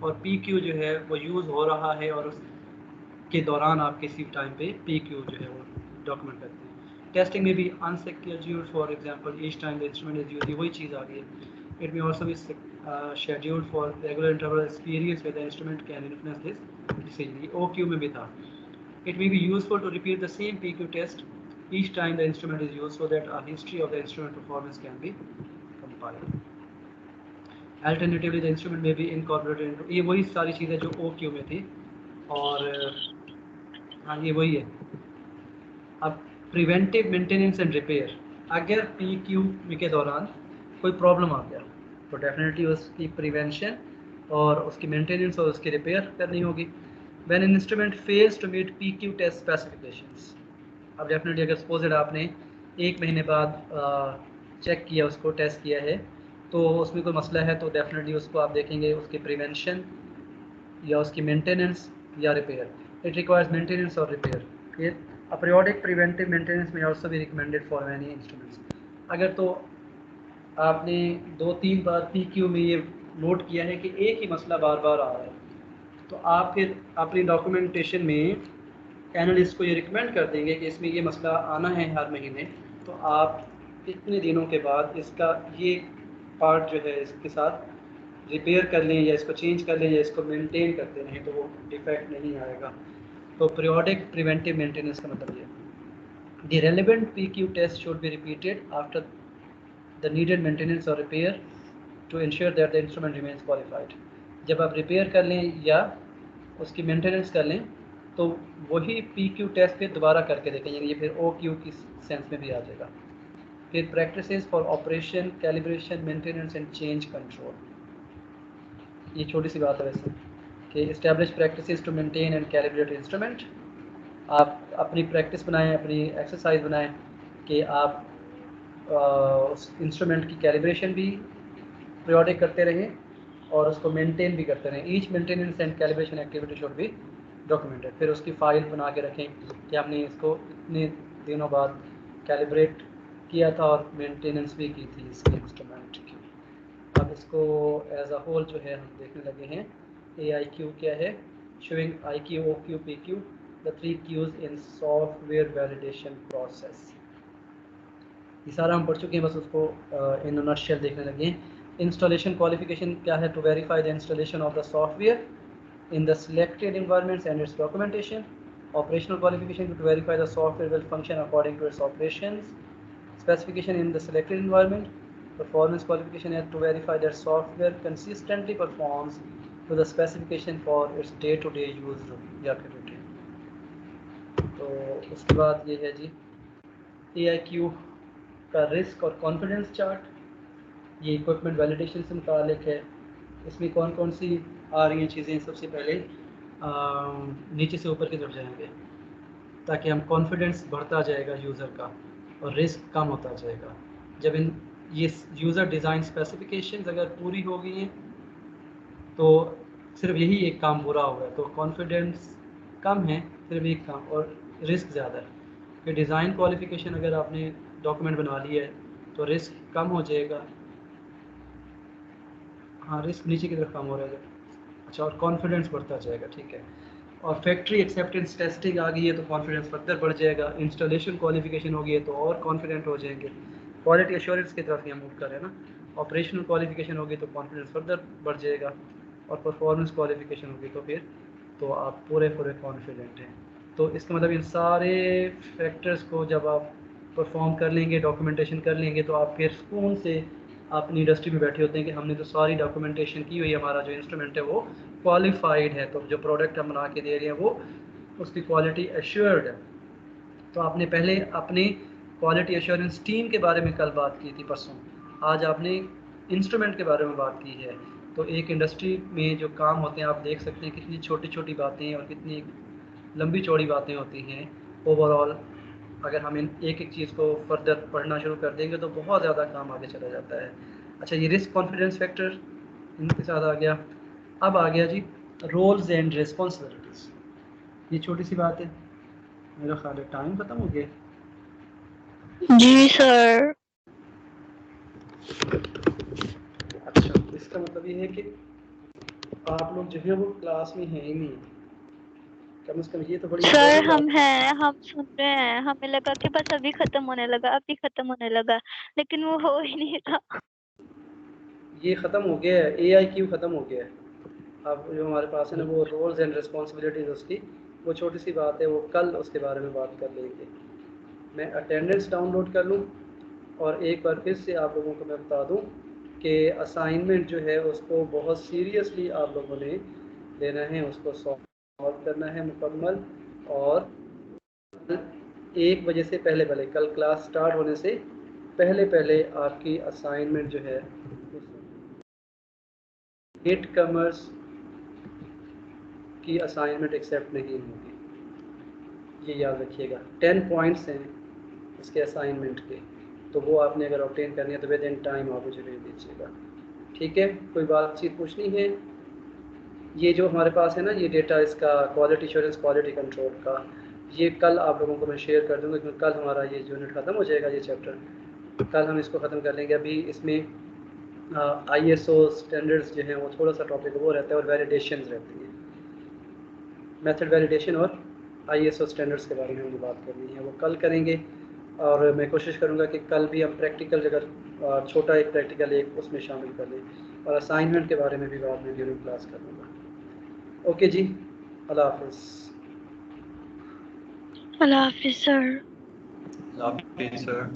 और PQ जो है वो यूज़ हो रहा है और उसके दौरान आप किसी टाइम पे PQ जो है वो डॉक्यूमेंट करते हैं। टेस्टिंग में भी unscheduled for example each time the instrument is used, वही चीज़ आ गई है। It may also be scheduled for regular interval experience with the instrument can influence this decision. OQ में भी था। It may be useful to repeat the same PQ test each time the instrument is used so that a history of the instrument performance can be compiled. Alternatively the instrument may be incorporated into, ये वही सारी चीज़ें जो OQ में थी, और हाँ ये वही है। अब प्रिवेंटिव मेंटेनेंस एंड रिपेयर, अगर PQ के दौरान कोई प्रॉब्लम आ गया तो डेफिनेटली उसकी प्रिवेंशन और उसकी मेंटेनेंस और उसकी रिपेयर करनी होगी। When an instrument fails to meet PQ test specifications, अब डेफिनेटली अगर सपोज आपने 1 महीने बाद चेक किया, उसको टेस्ट किया है, तो उसमें कोई मसला है तो डेफिनेटली उसको आप देखेंगे उसकी प्रिवेंशन या उसकी मेंटेनेंस या रिपेयर। इट रिक्वायर्स मेंटेनेंस और रिपेयर। फिर A periodic preventive maintenance may also be recommended for many instruments. अगर तो आपने 2-3 बार PQ में ये नोट किया है कि एक ही मसला बार बार आ रहा है, तो आप फिर अपनी डॉक्यूमेंटेशन में एनालिस्ट को ये रिकमेंड कर देंगे कि इसमें ये मसला आना है हर महीने, तो आप इतने दिनों के बाद इसका ये पार्ट जो है इसके साथ रिपेयर कर लें या इसको चेंज कर लें या इसको मेंटेन करते रहें, तो वो डिफेक्ट नहीं आएगा। तो पीरियोडिक प्रिवेंटिव मेंटेनेंस का मतलब ये the relevant PQ test should be repeated after the needed maintenance और repair to ensure that the instrument remains qualified. जब आप रिपेयर कर लें या उसकी मेंटेनेंस कर लें तो वही PQ टेस्ट फिर दोबारा करके देखें, यानी ये फिर OQ की सेंस में भी आ जाएगा। फिर practices for operation, calibration, maintenance and change control, ये छोटी सी बात है वैसे कि establish practices to maintain and calibrate instrument. आप अपनी प्रैक्टिस बनाएं, अपनी एक्सरसाइज बनाएं कि आप उस इंस्ट्रूमेंट की कैलिब्रेशन भी पीरियोडिक करते रहें और उसको मेंटेन भी करते रहें। Each maintenance and calibration activity should be documented. फिर उसकी फ़ाइल बना के रखें कि हमने इसको इतने दिनों बाद कैलिब्रेट किया था और मेंटेनेंस भी की थी इसके इंस्ट्रूमेंट की। अब इसको एज अ होल जो है हम देखने लगे हैं। AIQ क्या है? Showing IQ, OQ, PQ, the 3 Qs in software validation process. ये सारा हम पढ़ चुके हैं, बस उसको इन अ नटशेल देखने लगे हैं। इंस्टॉलेशन क्वालिफिकेशन क्या है? To verify the installation of the software in the selected environments and its documentation. Operational qualification to verify the software will function according to its operations. Specification in the selected environment. Performance qualification is to verify that software consistently performs to the specification for its day-to-day use या फिर routine। तो उसके बाद ये है जी AIQ का risk और confidence chart. ये इक्विपमेंट वैलिडेशन से मुतालिक है। इसमें कौन कौन सी आ रही हैं चीज़ें? सबसे पहले नीचे से ऊपर की तरफ जाएंगे ताकि हम कॉन्फिडेंस बढ़ता जाएगा यूज़र का और रिस्क कम होता जाएगा। जब इन ये यूज़र डिज़ाइन स्पेसिफिकेशंस अगर पूरी हो गई हैं तो सिर्फ यही एक काम पूरा हुआ है, तो कॉन्फिडेंस कम है, सिर्फ एक काम, और रिस्क ज़्यादा है। फिर डिज़ाइन क्वालिफिकेशन अगर आपने डॉक्यूमेंट बना लिया है तो रिस्क कम हो जाएगा। हाँ, रिस्क नीचे की तरफ कम हो रहा है। अच्छा, और कॉन्फिडेंस बढ़ता जाएगा, ठीक है। और फैक्ट्री एक्सेप्टेंस टेस्टिंग आ गई है तो कॉन्फिडेंस फर्दर बढ़ जाएगा। इंस्टॉलेशन क्वालिफिकेशन हो गई है तो और कॉन्फिडेंट हो जाएंगे। क्वालिटी एश्योरेंस की तरफ हम मूव कर रहे हैं ना। ऑपरेशनल क्वालिफिकेशन होगी तो कॉन्फिडेंस फर्दर बढ़ जाएगा। और परफॉर्मेंस क्वालिफिकेशन होगी तो फिर तो आप पूरे कॉन्फिडेंट हैं। तो इसका मतलब इन सारे फैक्टर्स को जब आप परफॉर्म कर लेंगे, डॉक्यूमेंटेशन कर लेंगे, तो आप फिर सुकून से अपनी इंडस्ट्री में बैठे होते हैं कि हमने तो सारी डॉक्यूमेंटेशन की हुई, हमारा जो इंस्ट्रूमेंट है वो क्वालिफाइड है, तो जो प्रोडक्ट हम बना के दे रहे हैं वो उसकी क्वालिटी एश्योर्ड है। तो आपने पहले अपनी क्वालिटी एश्योरेंस टीम के बारे में कल बात की थी, परसों। आज आपने इंस्ट्रूमेंट के बारे में बात की है। तो एक इंडस्ट्री में जो काम होते हैं आप देख सकते हैं कितनी छोटी छोटी बातें और कितनी लंबी चौड़ी बातें होती हैं। ओवरऑल अगर हम इन एक एक चीज़ को फर्दर पढ़ना शुरू कर देंगे तो बहुत ज़्यादा काम आगे चला जाता है। अच्छा, ये रिस्क कॉन्फिडेंस फैक्टर इनके साथ आ गया। अब आ गया जी रोल्स एंड रिस्पॉन्सिबिलिटीज़। ये छोटी सी बात है, मेरा ख्याल है टाइम ख़त्म हो गया। जी सर। अच्छा, इसका मतलब ये है कि आप लोग जो है वो क्लास में हैं ही नहीं, कम से कम ये तो बड़ी सर हम हैं, हम सुन रहे हैं। हमें लगा कि बस अभी खत्म होने लगा, अभी खत्म होने लगा, लेकिन वो हो ही नहीं रहा। ये ख़त्म हो गया है, AIQ ख़त्म हो गया है। अब जो हमारे पास है ना वो रोल्स एंड रिस्पॉन्सिबिलिटीज़, उसकी वो छोटी सी बात है, वो कल उसके बारे में बात कर लेंगे। मैं अटेंडेंस डाउनलोड कर लूँ और एक बार फिर से आप लोगों को मैं बता दूँ कि असाइनमेंट जो है उसको बहुत सीरियसली आप लोगों ने लेना है, उसको सॉल्व करना है मुकम्मल। और 1 बजे से पहले कल क्लास स्टार्ट होने से पहले आपकी असाइनमेंट जो है नेट कमर्स की असाइनमेंट एक्सेप्ट नहीं होगी, ये याद रखिएगा। 10 पॉइंट्स हैं इसके असाइनमेंट के, तो वो आपने अगर ऑब्टेन करनी है तो विद इन टाइम आप मुझे भेज दीजिएगा, ठीक है। कोई बातचीत पूछनी है? ये जो हमारे पास है ना ये डेटा, इसका क्वालिटी एश्योरेंस, क्वालिटी कंट्रोल का, ये कल आप लोगों को मैं शेयर कर दूँगा, क्योंकि कल हमारा ये यूनिट ख़त्म हो जाएगा, ये चैप्टर कल हम इसको ख़त्म कर लेंगे। अभी इसमें ISO स्टैंडर्ड्स जो हैं वो थोड़ा सा टॉपिक वो रहता है और वैलिडेशंस रहती हैं, मेथड वैलिडेशन और ISO स्टैंडर्ड्स के बारे में हमें बात करनी है, वो कल करेंगे। और मैं कोशिश करूँगा कि कल भी हम प्रैक्टिकल, अगर छोटा एक प्रैक्टिकल एक उसमें शामिल कर लें, और असाइनमेंट के बारे में भी बाद में ड्यूरिंग क्लास कर लूँगा। ओके जी, अल्लाह हाफिज़। अल्लाह हाफिज़ सर। अल्लाह हाफिज़ सर।